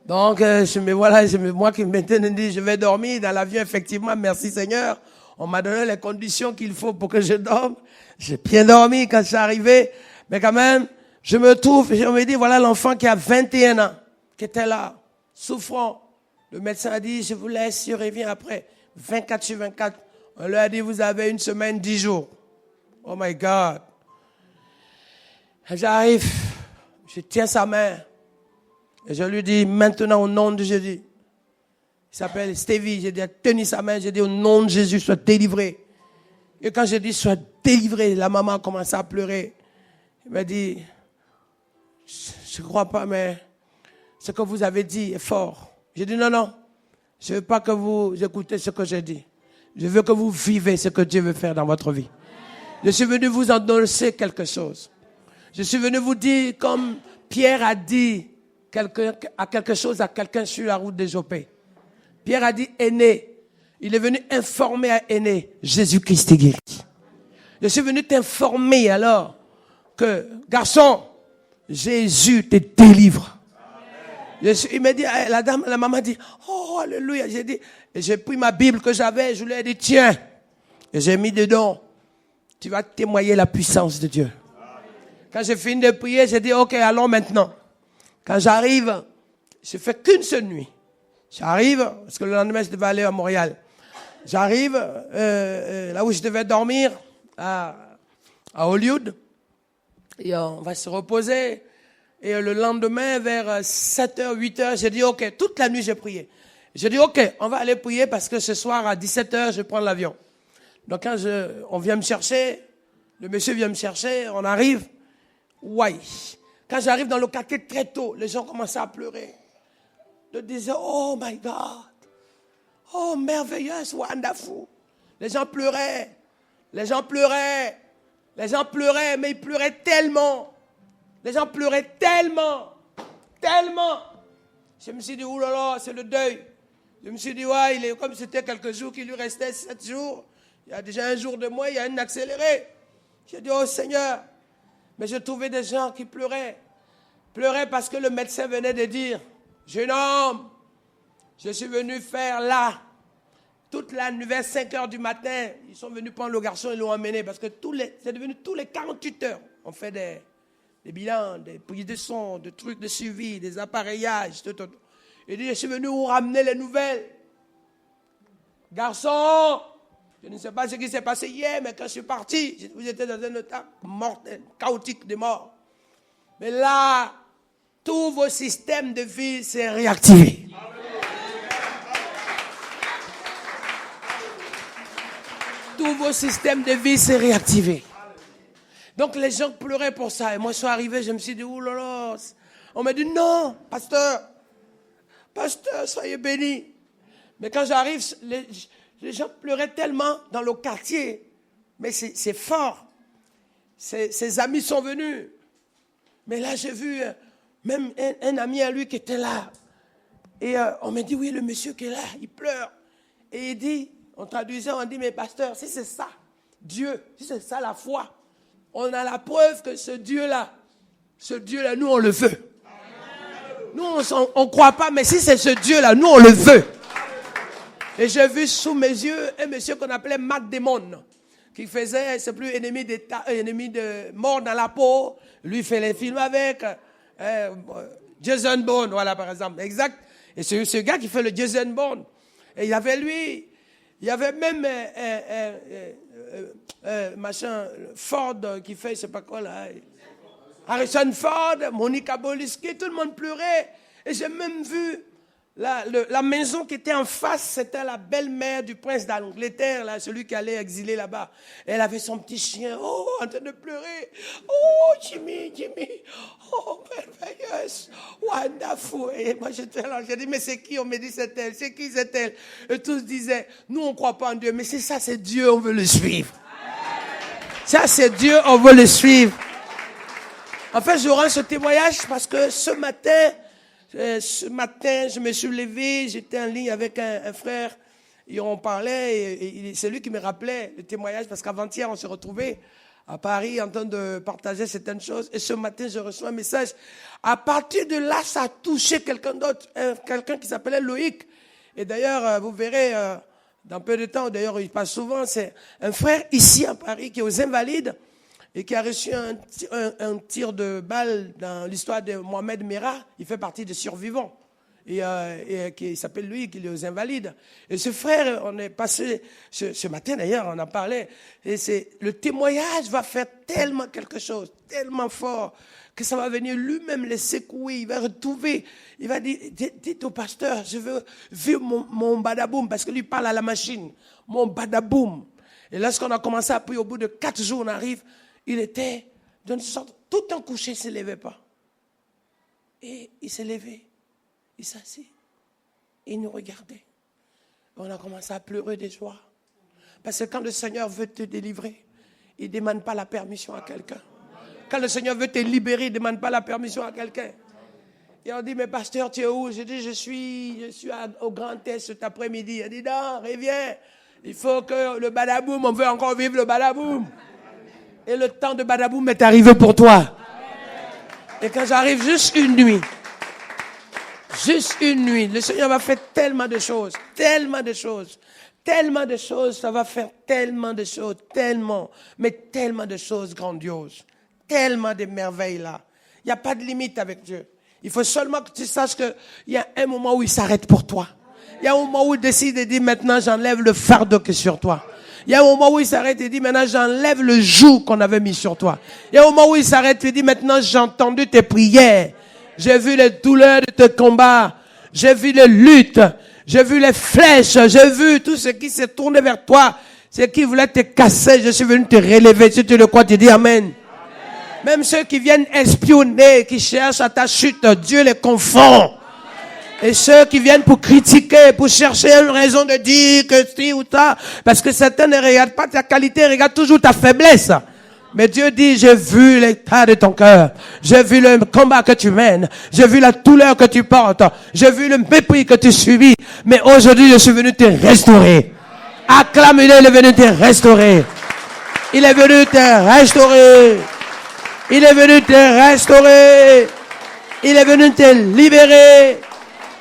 Donc, moi qui maintenant dis, je vais dormir dans l'avion, effectivement, merci Seigneur. On m'a donné les conditions qu'il faut pour que je dorme. J'ai bien dormi quand je suis arrivé. Mais quand même, je me trouve, et on me dit, voilà l'enfant qui a 21 ans, qui était là, souffrant. Le médecin a dit, je vous laisse, je reviens après. 24 sur 24. On lui a dit, vous avez 1 semaine, 10 jours. Oh my God. J'arrive, je tiens sa main. Et je lui dis, maintenant, au nom de Jésus. Il s'appelle Stevie. J'ai dit, tenez sa main. J'ai dit, au nom de Jésus, sois délivré. Et quand j'ai dit, sois délivré, la maman a commencé à pleurer. Elle m'a dit, je ne crois pas, mais ce que vous avez dit est fort. J'ai dit, non. Je ne veux pas que vous écoutez ce que j'ai dit. Je veux que vous vivez ce que Dieu veut faire dans votre vie. Je suis venu vous endosser quelque chose. Je suis venu vous dire, comme Pierre a dit, quelque chose à quelqu'un sur la route des Jopé. Pierre a dit Aîné. Il est venu informer à Aîné, Jésus-Christ est guéri. Je suis venu t'informer alors que, garçon, Jésus te délivre. Il m'a dit, la maman dit, oh, alléluia. J'ai pris ma Bible que j'avais, je lui ai dit, tiens. Et j'ai mis dedans, tu vas témoigner la puissance de Dieu. Quand j'ai fini de prier, j'ai dit, ok, allons maintenant. Quand j'arrive, je fais qu'une seule nuit. J'arrive, parce que le lendemain, je devais aller à Montréal. J'arrive, là où je devais dormir, à Hollywood. Et on va se reposer. Et le lendemain, vers 7h, 8h, j'ai dit, ok, toute la nuit, j'ai prié. J'ai dit, ok, on va aller prier parce que ce soir, à 17h, je prends l'avion. Donc, quand on vient me chercher, le monsieur vient me chercher, on arrive. Ouais. Quand j'arrive dans le quartier très tôt, les gens commençaient à pleurer. Ils disaient, oh my God. Oh, merveilleuse, wonderful. Les gens pleuraient. Les gens pleuraient. Les gens pleuraient, mais ils pleuraient tellement. Les gens pleuraient tellement. Tellement. Je me suis dit, oulala, c'est le deuil. Je me suis dit, ouais, il est comme c'était quelques jours qu'il lui restait 7 jours. Il y a déjà un jour de moins, il y a un accéléré. J'ai dit, oh Seigneur. Mais je trouvais des gens qui pleuraient. Pleuraient parce que le médecin venait de dire, jeune homme, je suis venu faire là. Toute la nuit, vers 5 heures du matin, ils sont venus prendre le garçon et l'ont emmené. Parce que c'est devenu tous les 48 heures. On fait des bilans, des prises de son, des trucs de suivi, des appareillages. Tout. Il dit, je suis venu vous ramener les nouvelles. Garçon, je ne sais pas ce qui s'est passé hier, mais quand je suis parti, vous étiez dans un état mortel, chaotique de mort. Mais là, tous vos systèmes de vie s'est réactivé. Tous vos systèmes de vie s'est réactivé. Donc les gens pleuraient pour ça. Et moi, je suis arrivé, je me suis dit, oulala. On m'a dit, non, pasteur, soyez béni. Mais quand j'arrive, les gens pleuraient tellement dans le quartier. Mais c'est fort. Ses amis sont venus. Mais là, j'ai vu même un ami à lui qui était là. Et on m'a dit, oui, le monsieur qui est là, il pleure. Et il dit, on traduisait, on dit, mais pasteur, si c'est ça, Dieu, si c'est ça la foi, on a la preuve que ce Dieu-là, nous, on le veut. Nous, on ne croit pas, mais si c'est ce Dieu-là, nous, on le veut. Et j'ai vu sous mes yeux un monsieur qu'on appelait Matt Damon, qui faisait, c'est plus ennemi de mort dans la peau. Lui, il fait les films avec Jason Bourne, voilà, par exemple. Exact. Et c'est ce gars qui fait le Jason Bourne. Et il y avait lui, il y avait même machin, Ford qui fait, je sais pas quoi là. Harrison Ford, Monica Lewinsky, tout le monde pleurait. Et j'ai même vu la maison qui était en face, c'était la belle-mère du prince d'Angleterre, là, celui qui allait exiler là-bas. Elle avait son petit chien, en train de pleurer. Oh, Jimmy, oh, merveilleuse, wonderful. Et moi, j'étais là, j'ai dit, mais c'est qui? On me dit, c'est elle. C'est qui, c'est elle? Et tous disaient, nous, on ne croit pas en Dieu, mais c'est ça, c'est Dieu, on veut le suivre. Ça, c'est Dieu, on veut le suivre. En fait, je rends ce témoignage parce que ce matin, je me suis levé, j'étais en ligne avec un frère, et on parlait, et c'est lui qui me rappelait le témoignage, parce qu'avant-hier, on s'est retrouvés à Paris en train de partager certaines choses, et ce matin, je reçois un message. À partir de là, ça a touché quelqu'un d'autre, quelqu'un qui s'appelait Loïc. Et d'ailleurs, vous verrez, dans peu de temps, d'ailleurs, il passe souvent, c'est un frère ici à Paris qui est aux Invalides, et qui a reçu un tir de balle dans l'histoire de Mohamed Merah. Il fait partie des survivants. Et qui s'appelle lui, qui est aux Invalides. Et ce frère, on est passé, ce matin d'ailleurs, on en parlait. Et le témoignage va faire tellement quelque chose, tellement fort, que ça va venir lui-même les secouer. Il va retrouver, il va dire, dites au pasteur, je veux vivre mon badaboum, parce que lui parle à la machine. Mon badaboum. Et lorsqu'on a commencé à prier, au bout de 4 jours, on arrive, il était d'une sorte, tout en couché, il ne se levait pas. Et il s'est levé, il s'assit, il nous regardait. On a commencé à pleurer de joie. Parce que quand le Seigneur veut te délivrer, il ne demande pas la permission à quelqu'un. Quand le Seigneur veut te libérer, il ne demande pas la permission à quelqu'un. Et on dit, mais pasteur, tu es où? Je dis, je suis au Grand Est cet après-midi. Il dit, non, reviens. Il faut que le badaboum, on veut encore vivre le badaboum. Et le temps de badaboum est arrivé pour toi. Et quand j'arrive juste une nuit, le Seigneur va faire tellement de choses, ça va faire tellement de choses, mais tellement de choses grandioses, tellement de merveilles là. Il n'y a pas de limite avec Dieu. Il faut seulement que tu saches qu'il y a un moment où il s'arrête pour toi. Il y a un moment où il décide de dire, maintenant j'enlève le fardeau qui est sur toi. Il y a un moment où il s'arrête et dit, maintenant j'enlève le joug qu'on avait mis sur toi. Il y a un moment où il s'arrête et dit, maintenant j'ai entendu tes prières. J'ai vu les douleurs de tes combats. J'ai vu les luttes. J'ai vu les flèches. J'ai vu tout ce qui s'est tourné vers toi. Ce qui voulait te casser. Je suis venu te relever. Si tu le crois, tu dis Amen. Amen. Même ceux qui viennent espionner, qui cherchent à ta chute, Dieu les confond. Et ceux qui viennent pour critiquer, pour chercher une raison de dire que si ou ça, parce que certains ne regardent pas ta qualité, regardent toujours ta faiblesse. Mais Dieu dit, j'ai vu l'état de ton cœur, j'ai vu le combat que tu mènes, j'ai vu la douleur que tu portes, j'ai vu le mépris que tu subis, mais aujourd'hui je suis venu te restaurer. Acclame-le, il est venu te restaurer. Il est venu te restaurer. Il est venu te restaurer. Il est venu te libérer.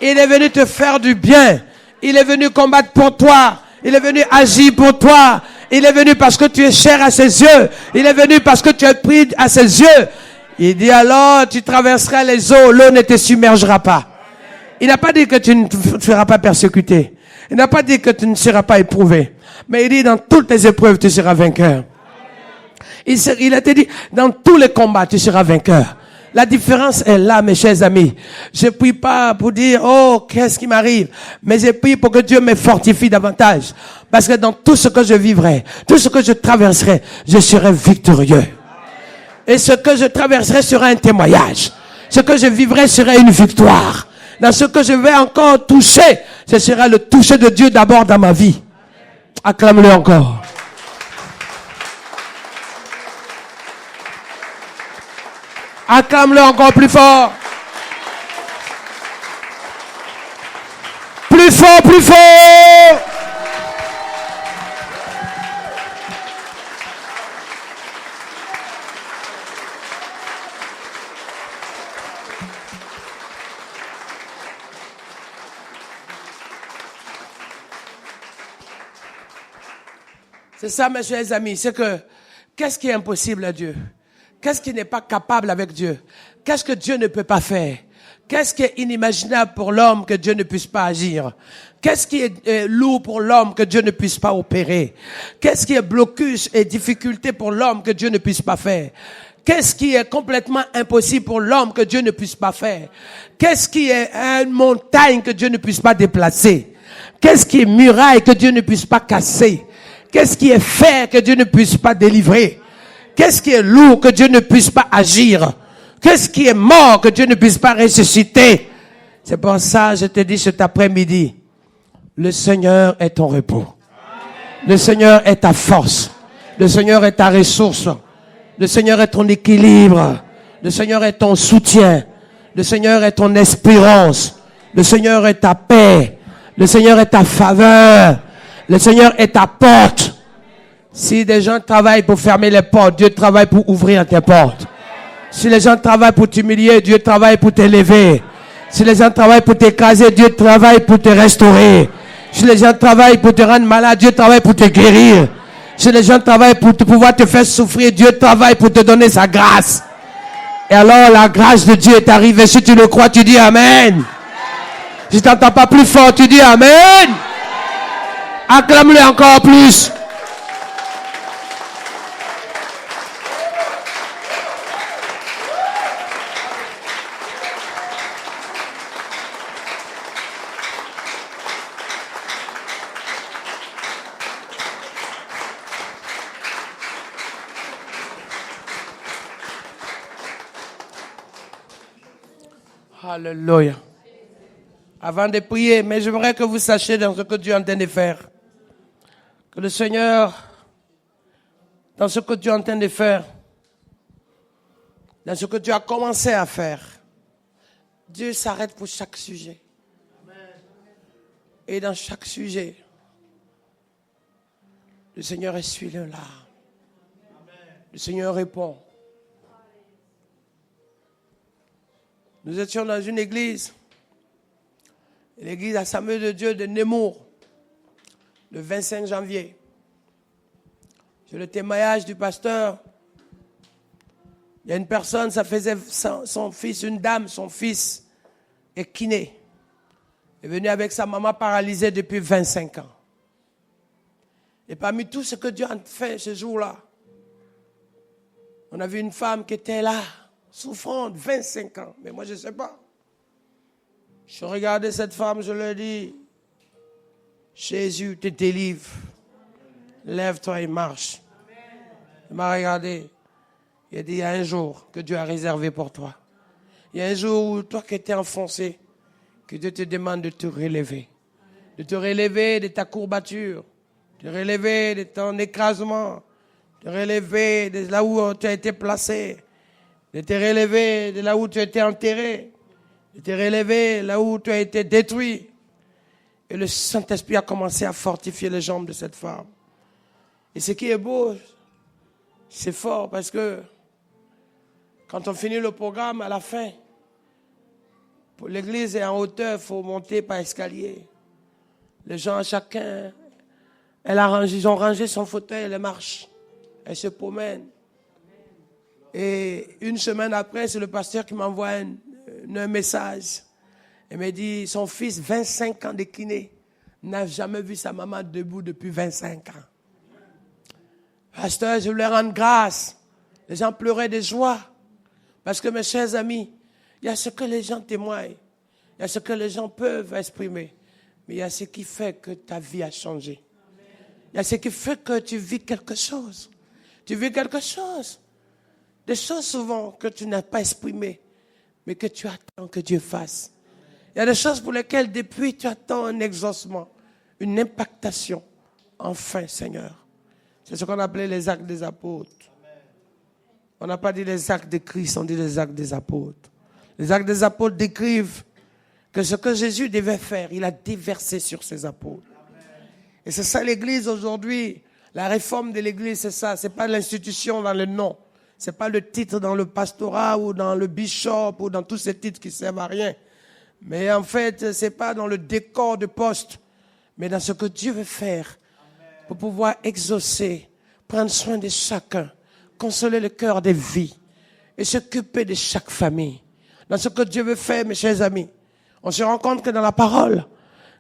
Il est venu te faire du bien. Il est venu combattre pour toi. Il est venu agir pour toi. Il est venu parce que tu es cher à ses yeux. Il est venu parce que tu es pris à ses yeux. Il dit alors, tu traverseras les eaux, l'eau ne te submergera pas. Il n'a pas dit que tu ne te feras pas persécuter. Il n'a pas dit que tu ne seras pas éprouvé. Mais il dit, dans toutes tes épreuves, tu seras vainqueur. Il a dit, dans tous les combats, tu seras vainqueur. La différence est là, mes chers amis. Je prie pas pour dire, oh, qu'est-ce qui m'arrive? Mais je prie pour que Dieu me fortifie davantage. Parce que dans tout ce que je vivrai, tout ce que je traverserai, je serai victorieux. Et ce que je traverserai sera un témoignage. Ce que je vivrai sera une victoire. dans ce que je vais encore toucher, ce sera le toucher de Dieu d'abord dans ma vie. Acclame-le encore. Acclame-le encore plus fort. Plus fort, plus fort. C'est ça, mes chers amis, c'est que, qu'est-ce qui est impossible à Dieu? Qu'est-ce qui n'est pas capable avec Dieu? Qu'est-ce que Dieu ne peut pas faire? Qu'est-ce qui est inimaginable pour l'homme que Dieu ne puisse pas agir? Qu'est-ce qui est lourd pour l'homme que Dieu ne puisse pas opérer? Qu'est-ce qui est blocus et difficulté pour l'homme que Dieu ne puisse pas faire? Qu'est-ce qui est complètement impossible pour l'homme que Dieu ne puisse pas faire? Qu'est-ce qui est une montagne que Dieu ne puisse pas déplacer? Qu'est-ce qui est muraille que Dieu ne puisse pas casser? Qu'est-ce qui est fer que Dieu ne puisse pas délivrer? Qu'est-ce qui est lourd que Dieu ne puisse pas agir? Qu'est-ce qui est mort que Dieu ne puisse pas ressusciter? C'est pour ça que je te dis cet après-midi, le Seigneur est ton repos. Le Seigneur est ta force. Le Seigneur est ta ressource. Le Seigneur est ton équilibre. Le Seigneur est ton soutien. Le Seigneur est ton espérance. Le Seigneur est ta paix. Le Seigneur est ta faveur. Le Seigneur est ta porte. Si des gens travaillent pour fermer les portes, Dieu travaille pour ouvrir tes portes. Si les gens travaillent pour t'humilier, Dieu travaille pour t'élever. Si les gens travaillent pour t'écraser, Dieu travaille pour te restaurer. Si les gens travaillent pour te rendre malade, Dieu travaille pour te guérir. Si les gens travaillent pour pouvoir te faire souffrir, Dieu travaille pour te donner sa grâce. Et alors la grâce de Dieu est arrivée. Si tu le crois, tu dis Amen. Si tu n'entends pas plus fort, tu dis Amen. Acclame-le encore plus. Alléluia. Avant de prier, mais j'aimerais que vous sachiez dans ce que Dieu est en train de faire. Que le Seigneur, dans ce que Dieu est en train de faire, dans ce que Dieu a commencé à faire, Dieu s'arrête pour chaque sujet. Et dans chaque sujet, le Seigneur essuie les larmes. Le Seigneur répond. Nous étions dans une église, l'église à Samuel de Dieu de Nemours, le 25 janvier. J'ai le témoignage du pasteur. Il y a une personne, ça faisait son fils, une dame, son fils est kiné. Il est venu avec sa maman paralysée depuis 25 ans. Et parmi tout ce que Dieu a fait ce jour-là, on a vu une femme qui était là, souffrante, 25 ans. Mais moi, je ne sais pas. Je regardais cette femme, je lui ai dit, Jésus te délivre. Lève-toi et marche. Il m'a regardé. Il a dit, il y a un jour que Dieu a réservé pour toi. Il y a un jour où toi qui étais enfoncé, que Dieu te demande de te relever. De te relever de ta courbature. De te relever de ton écrasement. De te relever de là où tu as été placé. De te relever de là où tu as été enterré. De te relever là où tu as été détruit. Et le Saint-Esprit a commencé à fortifier les jambes de cette femme. Et ce qui est beau, c'est fort parce que quand on finit le programme, à la fin, pour l'église est en hauteur, il faut monter par escalier. Les gens, chacun, ils ont rangé son fauteuil, elle marche. Elle se promène. Et une semaine après, c'est le pasteur qui m'envoie un message. Il me dit, son fils, 25 ans de kiné, n'a jamais vu sa maman debout depuis 25 ans. Pasteur, je voulais rendre grâce. Les gens pleuraient de joie. Parce que mes chers amis, il y a ce que les gens témoignent. Il y a ce que les gens peuvent exprimer. Mais il y a ce qui fait que ta vie a changé. Il y a ce qui fait que tu vis quelque chose. Tu vis quelque chose. Des choses souvent que tu n'as pas exprimées, mais que tu attends que Dieu fasse. Il Il y a des choses pour lesquelles depuis tu attends un exaucement, une impactation. Enfin, Seigneur. C'est ce qu'on appelait les actes des apôtres. On n'a pas dit les actes de Christ, on dit les actes des apôtres. Les actes des apôtres décrivent que ce que Jésus devait faire, il a déversé sur ses apôtres. Et c'est ça l'Église aujourd'hui. La réforme de l'Église, c'est ça. C'est pas l'institution dans le nom. C'est pas le titre dans le pastorat ou dans le bishop ou dans tous ces titres qui servent à rien. Mais en fait, c'est pas dans le décor de poste, mais dans ce que Dieu veut faire pour pouvoir exaucer, prendre soin de chacun, consoler le cœur des vies et s'occuper de chaque famille. Dans ce que Dieu veut faire, mes chers amis, on se rend compte que dans la parole,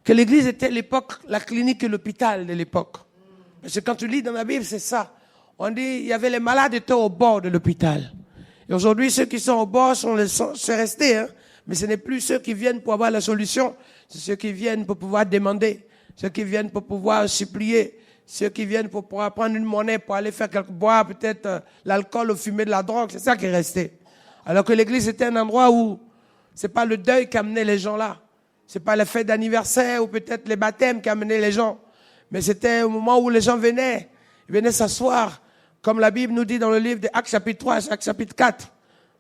que l'Église était à l'époque la clinique et l'hôpital de l'époque. Parce que quand tu lis dans la Bible, c'est ça. On dit, il y avait les malades étaient au bord de l'hôpital. Et aujourd'hui, ceux qui sont au bord c'est resté, hein. Mais ce n'est plus ceux qui viennent pour avoir la solution. C'est ceux qui viennent pour pouvoir demander. Ceux qui viennent pour pouvoir supplier. Ceux qui viennent pour pouvoir prendre une monnaie pour aller faire boire peut-être l'alcool ou fumer de la drogue. C'est ça qui est resté. Alors que l'église était un endroit où c'est pas le deuil qui amenait les gens là. C'est pas les fêtes d'anniversaire ou peut-être les baptêmes qui amenaient les gens. Mais c'était au moment où les gens venaient. Ils venaient s'asseoir. Comme la Bible nous dit dans le livre de Actes chapitre 3, Actes chapitre 4.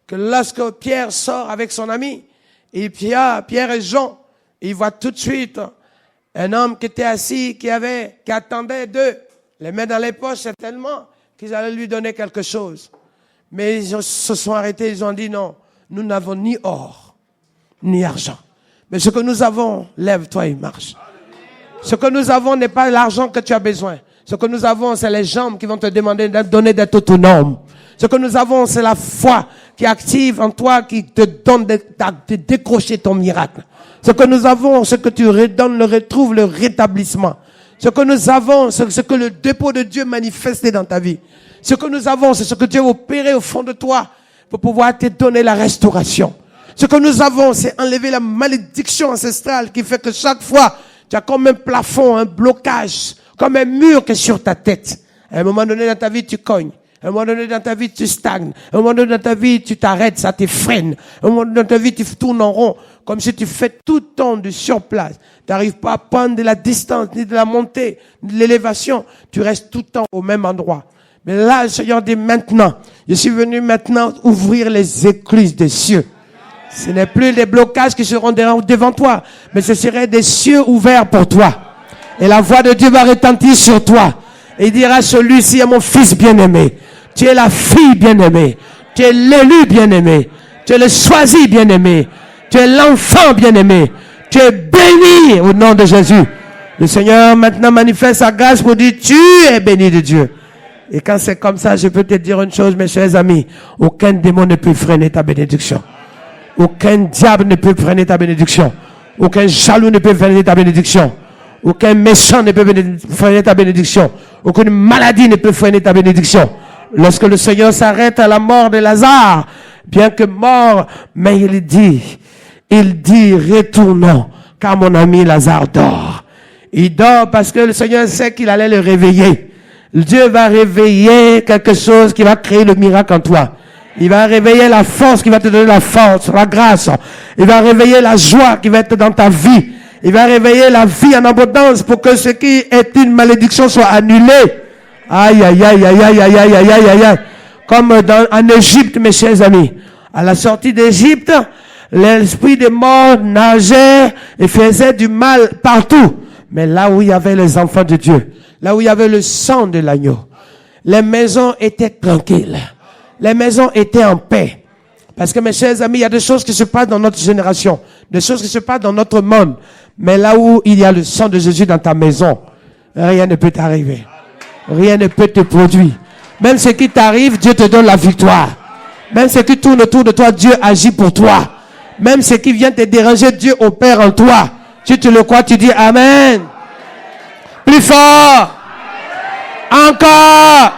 Que lorsque Pierre sort avec son ami, et Pierre et Jean, ils voient tout de suite un homme qui était assis, qui attendait d'eux, les mains dans les poches certainement, qu'ils allaient lui donner quelque chose. Mais ils se sont arrêtés, ils ont dit non, nous n'avons ni or, ni argent. Mais ce que nous avons, lève-toi et marche. Ce que nous avons n'est pas l'argent que tu as besoin. Ce que nous avons, c'est les jambes qui vont te demander de donner d'être autonome. Ce que nous avons, c'est la foi qui active en toi, qui te donne de décrocher ton miracle. Ce que nous avons, ce que tu redonnes, retrouve le rétablissement. Ce que nous avons, c'est ce que le dépôt de Dieu manifesté dans ta vie. Ce que nous avons, c'est ce que Dieu a opéré au fond de toi pour pouvoir te donner la restauration. Ce que nous avons, c'est enlever la malédiction ancestrale qui fait que chaque fois, tu as comme un plafond, un blocage, comme un mur qui est sur ta tête. À un moment donné dans ta vie, tu cognes. À un moment donné dans ta vie, tu stagnes. À un moment donné dans ta vie, tu t'arrêtes, ça te freine. À un moment donné dans ta vie, tu tournes en rond. Comme si tu fais tout le temps de surplace. Tu n'arrives pas à prendre de la distance, ni de la montée, ni de l'élévation. Tu restes tout le temps au même endroit. Mais là, le Seigneur dit maintenant, je suis venu maintenant ouvrir les écluses des cieux. Ce n'est plus des blocages qui seront devant toi, mais ce seraient des cieux ouverts pour toi. Et la voix de Dieu va retentir sur toi. Et il dira, celui-ci est mon fils bien-aimé. Tu es la fille bien-aimée. Tu es l'élu bien-aimé. Tu es le choisi bien-aimé. Tu es l'enfant bien-aimé. Tu es béni au nom de Jésus. Le Seigneur maintenant manifeste sa grâce pour dire, tu es béni de Dieu. Et quand c'est comme ça, je peux te dire une chose, mes chers amis. Aucun démon ne peut freiner ta bénédiction. Aucun diable ne peut freiner ta bénédiction. Aucun jaloux ne peut freiner ta bénédiction. Aucun méchant ne peut freiner ta bénédiction. Aucune maladie ne peut freiner ta bénédiction. Lorsque le Seigneur s'arrête à la mort de Lazare, bien que mort, mais il dit, retournons, car mon ami Lazare dort. Il dort parce que le Seigneur sait qu'il allait le réveiller. Dieu va réveiller quelque chose qui va créer le miracle en toi. Il va réveiller la force qui va te donner la force, la grâce. Il va réveiller la joie qui va être dans ta vie. Il va réveiller la vie en abondance pour que ce qui est une malédiction soit annulé. Aïe, aïe, aïe, aïe, aïe, aïe, aïe, aïe, aïe, aïe. Comme en Égypte, mes chers amis. À la sortie d'Égypte, l'esprit des morts nageait et faisait du mal partout. Mais là où il y avait les enfants de Dieu, là où il y avait le sang de l'agneau, les maisons étaient tranquilles. Les maisons étaient en paix. Parce que mes chers amis, il y a des choses qui se passent dans notre génération, des choses qui se passent dans notre monde. Mais là où il y a le sang de Jésus dans ta maison, rien ne peut t'arriver. Rien ne peut te produire. Même ce qui t'arrive, Dieu te donne la victoire. Même ce qui tourne autour de toi, Dieu agit pour toi. Même ce qui vient te déranger, Dieu opère en toi. Si tu le crois, tu dis Amen. Plus fort. Encore.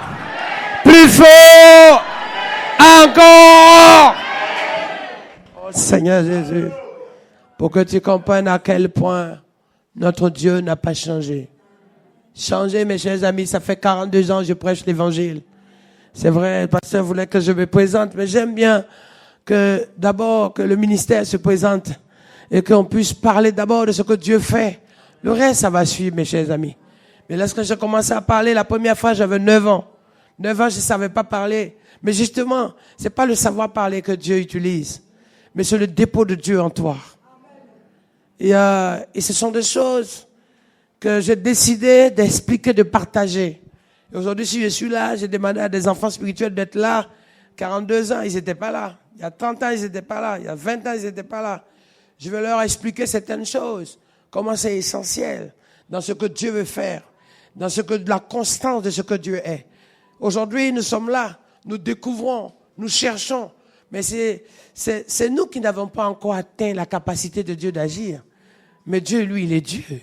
Plus fort. Encore. Oh Seigneur Jésus, pour que tu comprennes à quel point notre Dieu n'a pas changé. Changer, mes chers amis, ça fait 42 ans que je prêche l'évangile. C'est vrai, le pasteur voulait que je me présente, mais j'aime bien que d'abord que le ministère se présente. et qu'on puisse parler d'abord de ce que Dieu fait. Le reste, ça va suivre, mes chers amis. Mais lorsque j'ai commencé à parler, la première fois, j'avais 9 ans. 9 ans, je ne savais pas parler. Mais justement, c'est pas le savoir parler que Dieu utilise, mais c'est le dépôt de Dieu en toi. Et ce sont des choses que j'ai décidé d'expliquer, de partager. Et aujourd'hui, si je suis là, j'ai demandé à des enfants spirituels d'être là. 42 ans, ils n'étaient pas là. Il y a 30 ans, ils n'étaient pas là. Il y a 20 ans, ils n'étaient pas là. Je vais leur expliquer certaines choses. Comment c'est essentiel dans ce que Dieu veut faire. Dans la constance de ce que Dieu est. Aujourd'hui, nous sommes là. Nous découvrons. Nous cherchons. Mais c'est nous qui n'avons pas encore atteint la capacité de Dieu d'agir. Mais Dieu, lui, il est Dieu.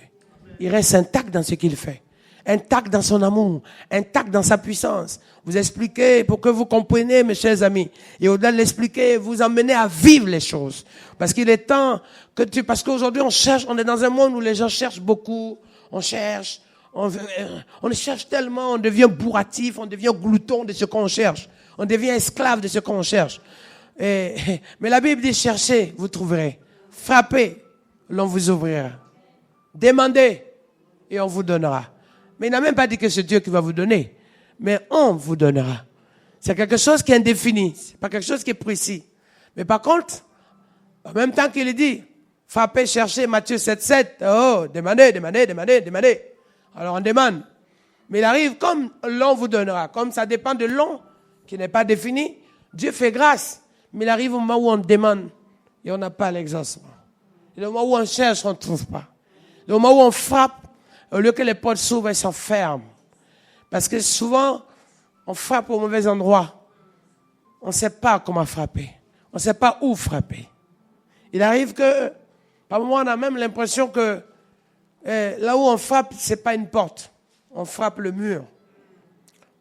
Il reste intact dans ce qu'il fait. Intact dans son amour. Intact dans sa puissance. Vous expliquez pour que vous compreniez, mes chers amis. Et au-delà de l'expliquer, vous emmenez à vivre les choses. Parce qu'il est temps parce qu'aujourd'hui on est dans un monde où les gens cherchent beaucoup. On cherche tellement, on devient bourratif, on devient glouton de ce qu'on cherche. On devient esclave de ce qu'on cherche. Mais la Bible dit, cherchez, vous trouverez. Frappez, l'on vous ouvrira. Demandez, et on vous donnera. Mais il n'a même pas dit que c'est Dieu qui va vous donner. Mais on vous donnera. C'est quelque chose qui est indéfini. C'est pas quelque chose qui est précis. Mais par contre, en même temps qu'il dit, frappez, cherchez, Matthieu 7,7. Oh, demandez. Alors on demande. Mais il arrive comme l'on vous donnera. Comme ça dépend de l'on, qui n'est pas défini. Dieu fait grâce. Mais il arrive au moment où on demande et on n'a pas l'exaucement. Et au moment où on cherche, on ne trouve pas. Et au moment où on frappe, au lieu que les portes s'ouvrent, elles s'enferment. Parce que souvent, on frappe au mauvais endroit. On ne sait pas comment frapper. On ne sait pas où frapper. Il arrive que, par moments, on a même l'impression que là où on frappe, ce n'est pas une porte. On frappe le mur.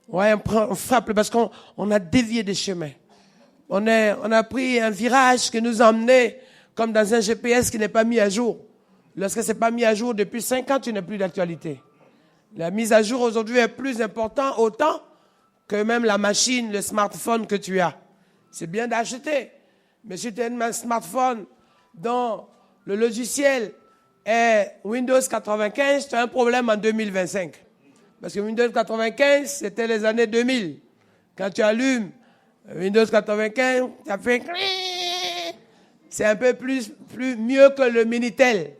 Ouais, on frappe parce qu'on a dévié des chemins. On a pris un virage qui nous a emmenés comme dans un GPS qui n'est pas mis à jour. Lorsque ce n'est pas mis à jour depuis 5 ans, tu n'as plus d'actualité. La mise à jour aujourd'hui est plus importante autant que même la machine, le smartphone que tu as. C'est bien d'acheter. Mais si tu as un smartphone dont le logiciel est Windows 95, tu as un problème en 2025. Parce que Windows 95, c'était les années 2000. Quand tu allumes Windows 95, ça fait... C'est un peu mieux que le Minitel.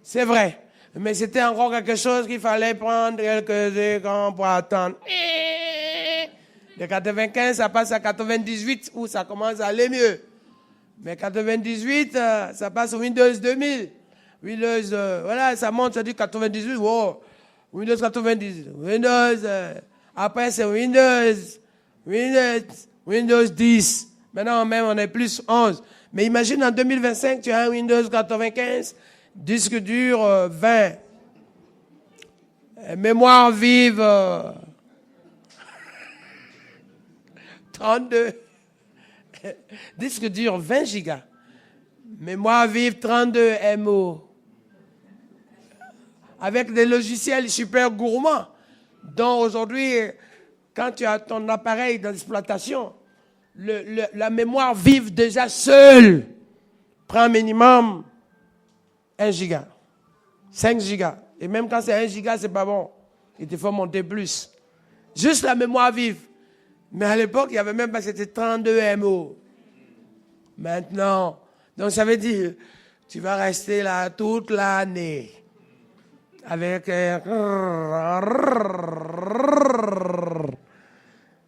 C'est vrai. Mais c'était encore quelque chose qu'il fallait prendre quelques secondes pour attendre. De 95, ça passe à 98 où ça commence à aller mieux. Mais 98, ça passe au Windows 2000. Windows, voilà, ça monte, ça dit 98, wow. Windows 90. Après c'est Windows 10. Maintenant même on est plus 11. Mais imagine en 2025, tu as un Windows 95, disque dur 20, mémoire vive 32, disque dur 20 gigas, mémoire vive 32 MO, avec des logiciels super gourmands, dont aujourd'hui, quand tu as ton appareil d'exploitation, la mémoire vive déjà seule prend minimum 1 giga, 5 gigas. Et même quand c'est 1 giga, c'est pas bon. Il te faut monter plus. Juste la mémoire vive. Mais à l'époque, il n'y avait même pas, c'était 32 MO. Maintenant, donc ça veut dire, tu vas rester là toute l'année. Avec...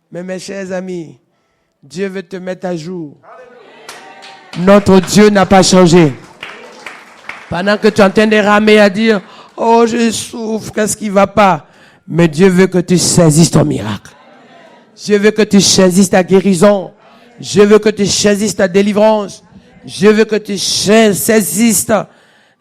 Mais mes chers amis, Dieu veut te mettre à jour. Notre Dieu n'a pas changé. Pendant que tu es en train de ramer à dire, oh je souffre, qu'est-ce qui ne va pas? Mais Dieu veut que tu saisisses ton miracle. Dieu veut que tu saisisses ta guérison. Dieu veut que tu saisisses ta délivrance. Dieu veut que tu saisisses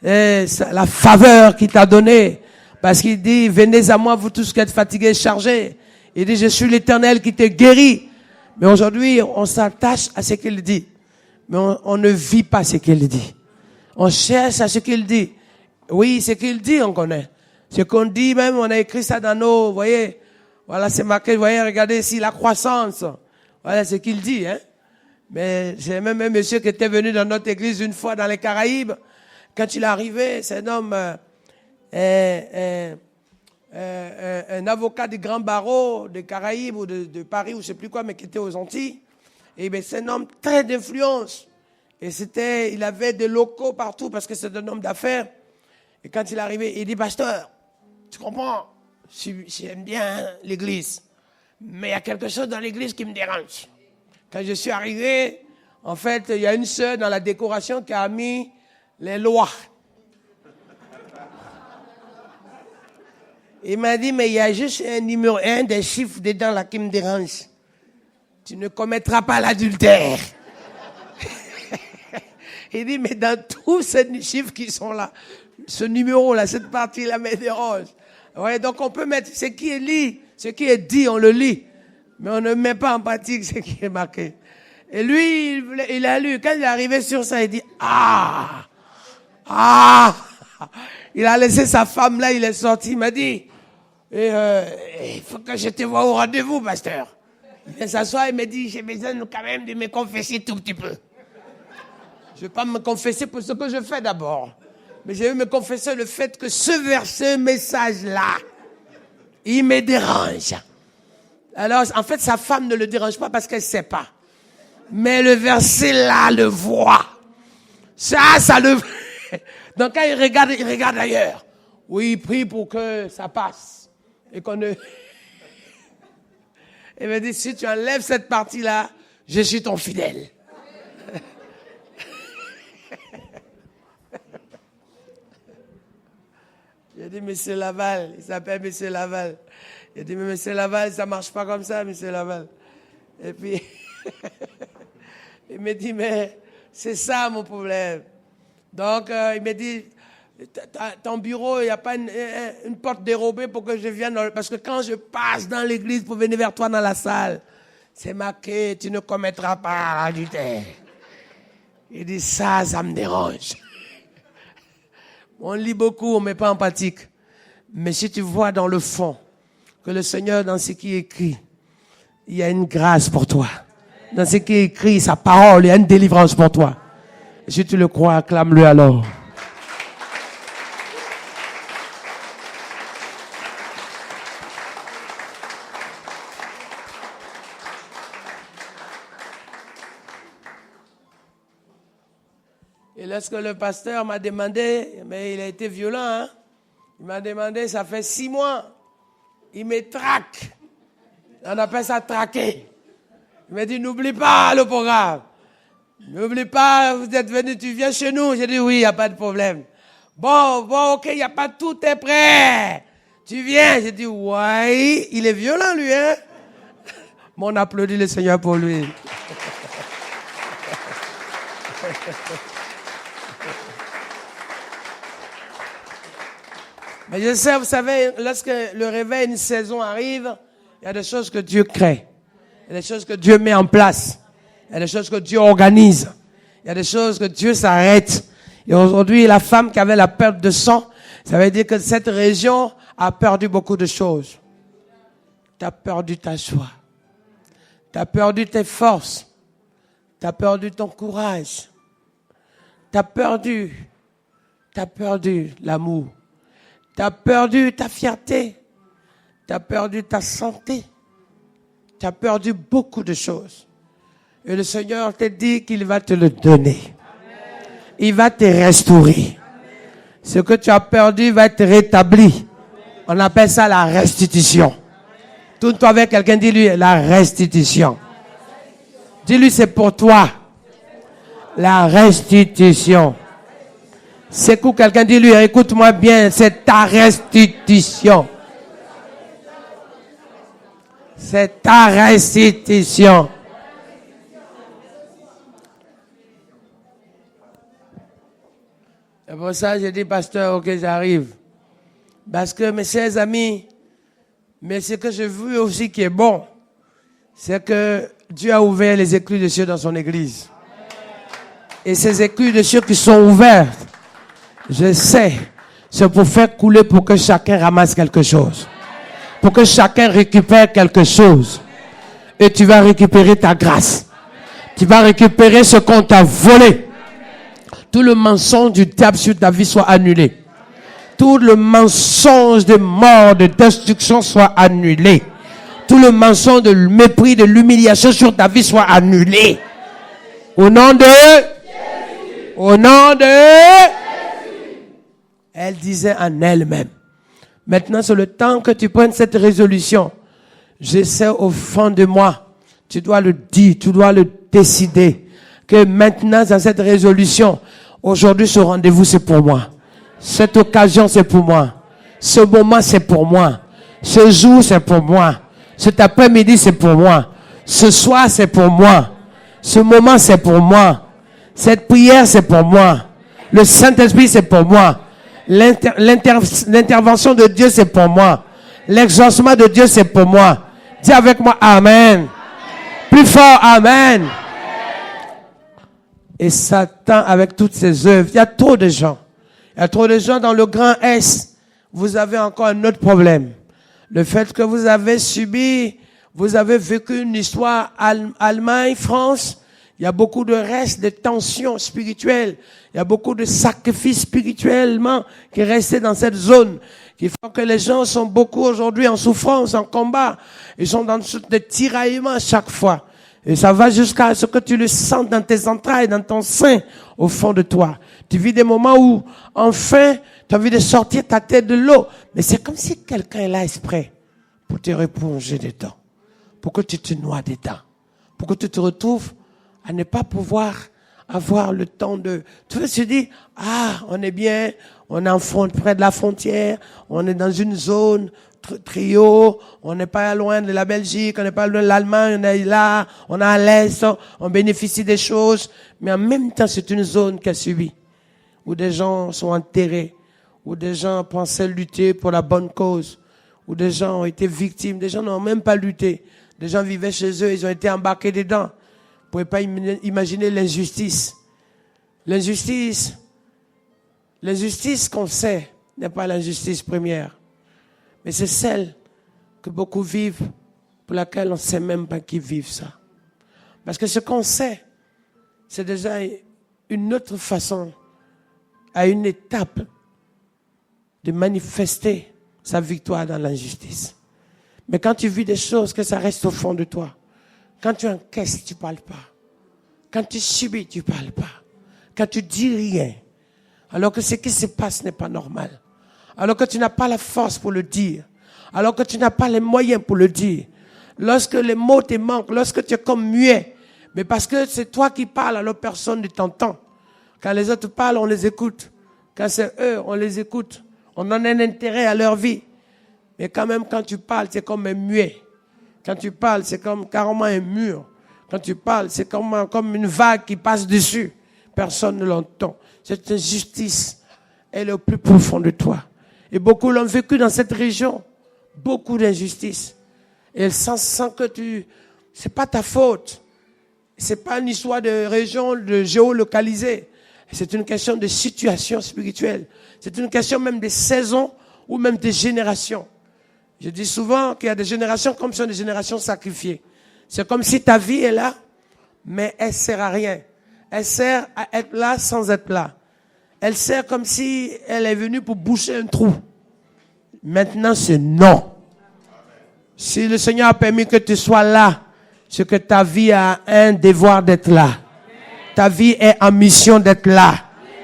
la faveur qu'il t'a donnée. Parce qu'il dit, venez à moi, vous tous qui êtes fatigués et chargés. Il dit, je suis l'Éternel qui te guérit. Mais aujourd'hui, on s'attache à ce qu'il dit. Mais on ne vit pas ce qu'il dit. On cherche à ce qu'il dit. Oui, ce qu'il dit, on connaît. Ce qu'on dit même, on a écrit ça dans nos, vous voyez. Voilà, c'est marqué, vous voyez, regardez ici, la croissance. Voilà ce qu'il dit, hein. Mais j'ai même un monsieur qui était venu dans notre église une fois dans les Caraïbes. Quand il est arrivé, c'est un homme, un avocat du grand barreau des Caraïbes ou de Paris ou je ne sais plus quoi, mais qui était aux Antilles. Et bien, c'est un homme très d'influence. Et il avait des locaux partout parce que c'est un homme d'affaires. Et quand il est arrivé, il dit, pasteur, tu comprends, j'aime bien l'église, mais il y a quelque chose dans l'église qui me dérange. Quand je suis arrivé, en fait, il y a une sœur dans la décoration qui a mis les lois. Il m'a dit, mais il y a juste un numéro 1 des chiffres dedans là qui me dérange. Tu ne commettras pas l'adultère. Il dit, mais dans tous ces chiffres qui sont là, ce numéro-là, cette partie-là me dérange. Ouais, donc on peut mettre ce qui est dit, on le lit. Mais on ne met pas en pratique ce qui est marqué. Et lui, il a lu. Quand il est arrivé sur ça, il dit, il a laissé sa femme là, il est sorti, il m'a dit, il faut que je te voie au rendez-vous, pasteur. Il vient s'asseoir, il me dit, j'ai besoin quand même de me confesser tout petit peu. Je ne vais pas me confesser pour ce que je fais d'abord. Mais je vais me confesser le fait que ce message-là, il me dérange. Alors, en fait, sa femme ne le dérange pas parce qu'elle ne sait pas. Mais le verset-là le voit. Ça le... Donc, quand il regarde ailleurs. Oui, il prie pour que ça passe. Et qu'on ne... Il me dit, si tu enlèves cette partie-là, je suis ton fidèle. J'ai dit, monsieur Laval, il s'appelle monsieur Laval. Il dit, mais monsieur Laval, ça ne marche pas comme ça, monsieur Laval. Et puis, il me dit, mais c'est ça mon problème. Donc, il me dit, ton bureau, il n'y a pas une porte dérobée pour que je vienne. Parce que quand je passe dans l'église pour venir vers toi dans la salle, c'est marqué, tu ne commettras pas l'adultère. Il dit, ça me dérange. On lit beaucoup, on ne met pas en pratique. Mais si tu vois dans le fond que le Seigneur, dans ce qui est écrit, il y a une grâce pour toi. Dans ce qui est écrit, sa parole, il y a une délivrance pour toi. Et si tu le crois, acclame-le alors. Et lorsque le pasteur m'a demandé, mais il a été violent, hein? Il m'a demandé, ça fait 6 mois, il me traque. On appelle ça traquer. Il m'a dit, n'oublie pas le programme. N'oublie pas, vous êtes venu, tu viens chez nous. J'ai dit, oui, il n'y a pas de problème. Bon, ok, il n'y a pas tout est prêt. Tu viens. J'ai dit, ouais, il est violent, lui, hein? Mais on applaudit le Seigneur pour lui. Mais je sais, vous savez, lorsque le réveil, une saison arrive, il y a des choses que Dieu crée. Il y a des choses que Dieu met en place. Il y a des choses que Dieu organise. Il y a des choses que Dieu s'arrête. Et aujourd'hui, la femme qui avait la perte de sang, ça veut dire que cette région a perdu beaucoup de choses. Tu as perdu ta joie. Tu as perdu tes forces. Tu as perdu ton courage. Tu as perdu l'amour. Tu as perdu ta fierté. Tu as perdu ta santé. Tu as perdu beaucoup de choses. Et le Seigneur te dit qu'il va te le donner. Il va te restaurer. Ce que tu as perdu va être rétabli. On appelle ça la restitution. Tourne-toi avec quelqu'un, dis-lui la restitution. Dis-lui c'est pour toi. La restitution. Secoue quelqu'un, dis-lui, écoute-moi bien, c'est ta restitution. C'est ta restitution. C'est pour ça que j'ai dit, pasteur, ok, j'arrive. Parce que, mes chers amis, mais ce que je veux aussi qui est bon, c'est que Dieu a ouvert les écluses de cieux dans son église. Et ces écluses de cieux qui sont ouvertes, je sais, c'est pour faire couler pour que chacun ramasse quelque chose. Pour que chacun récupère quelque chose. Et tu vas récupérer ta grâce. Tu vas récupérer ce qu'on t'a volé. Tout le mensonge du diable sur ta vie soit annulé. Tout le mensonge de mort, de destruction soit annulé. Tout le mensonge de mépris, de l'humiliation sur ta vie soit annulé. Au nom de Jésus. Au nom de Jésus. Elle disait en elle-même. Maintenant, c'est le temps que tu prennes cette résolution. Je sais au fond de moi, tu dois le dire, tu dois le décider. Que maintenant, dans cette résolution, aujourd'hui, ce rendez-vous, c'est pour moi. Cette occasion, c'est pour moi. Ce moment, c'est pour moi. Ce jour, c'est pour moi. Cet après-midi, c'est pour moi. Ce soir, c'est pour moi. Ce moment, c'est pour moi. Cette prière, c'est pour moi. Le Saint-Esprit, c'est pour moi. L'intervention de Dieu, c'est pour moi. L'exaucement de Dieu, c'est pour moi. Dis avec moi, Amen. Amen. Plus fort, Amen. Amen. Et Satan, avec toutes ses œuvres, il y a trop de gens. Il y a trop de gens dans le grand S. Vous avez encore un autre problème. Le fait que vous avez subi, vous avez vécu une histoire Allemagne, France. Il y a beaucoup de restes, de tensions spirituelles. Il y a beaucoup de sacrifices spirituellement qui restent dans cette zone. Qui font que les gens sont beaucoup aujourd'hui en souffrance, en combat. Ils sont dans des tiraillements à chaque fois. Et ça va jusqu'à ce que tu le sens dans tes entrailles, dans ton sein, au fond de toi. Tu vis des moments où, enfin, tu as envie de sortir ta tête de l'eau. Mais c'est comme si quelqu'un est là exprès pour te replonger dedans. Pour que tu te noies dedans. Pour que tu te retrouves à ne pas pouvoir avoir le temps de... Tu veux se dire, on est bien, on est près de la frontière, on est dans une zone trio, on n'est pas loin de la Belgique, on n'est pas loin de l'Allemagne, on est là, on est à l'Est, on bénéficie des choses, mais en même temps, c'est une zone qui a subi, où des gens sont enterrés, où des gens pensaient lutter pour la bonne cause, où des gens ont été victimes, des gens n'ont même pas lutté, des gens vivaient chez eux, ils ont été embarqués dedans. Vous ne pouvez pas imaginer l'injustice. L'injustice qu'on sait n'est pas l'injustice première. Mais c'est celle que beaucoup vivent, pour laquelle on ne sait même pas qu'ils vivent ça. Parce que ce qu'on sait, c'est déjà une autre façon, à une étape, de manifester sa victoire dans l'injustice. Mais quand tu vis des choses, que ça reste au fond de toi. Quand tu encaisses, tu ne parles pas. Quand tu subis, tu ne parles pas. Quand tu dis rien, alors que ce qui se passe n'est pas normal. Alors que tu n'as pas la force pour le dire. Alors que tu n'as pas les moyens pour le dire. Lorsque les mots te manquent, lorsque tu es comme muet. Mais parce que c'est toi qui parles, alors personne ne t'entend. Quand les autres parlent, on les écoute. Quand c'est eux, on les écoute. On en a un intérêt à leur vie. Mais quand même, quand tu parles, c'est comme un muet. Quand tu parles, c'est comme carrément un mur. Quand tu parles, c'est comme une vague qui passe dessus. Personne ne l'entend. Cette injustice, elle est au plus profond de toi. Et beaucoup l'ont vécu dans cette région. Beaucoup d'injustice. Et elle sent que c'est pas ta faute. C'est pas une histoire de région, de géolocalisée. C'est une question de situation spirituelle. C'est une question même des saisons ou même des générations. Je dis souvent qu'il y a des générations comme ce sont des générations sacrifiées. C'est comme si ta vie est là, mais elle sert à rien. Elle sert à être là sans être là. Elle sert comme si elle est venue pour boucher un trou. Maintenant, c'est non. Si le Seigneur a permis que tu sois là, c'est que ta vie a un devoir d'être là. Ta vie est en mission d'être là.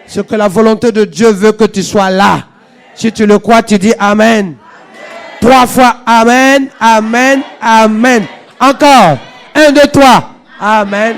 C'est que la volonté de Dieu veut que tu sois là. Si tu le crois, tu dis Amen. 3 fois Amen, Amen, Amen. Encore. 1, 2, 3. Amen.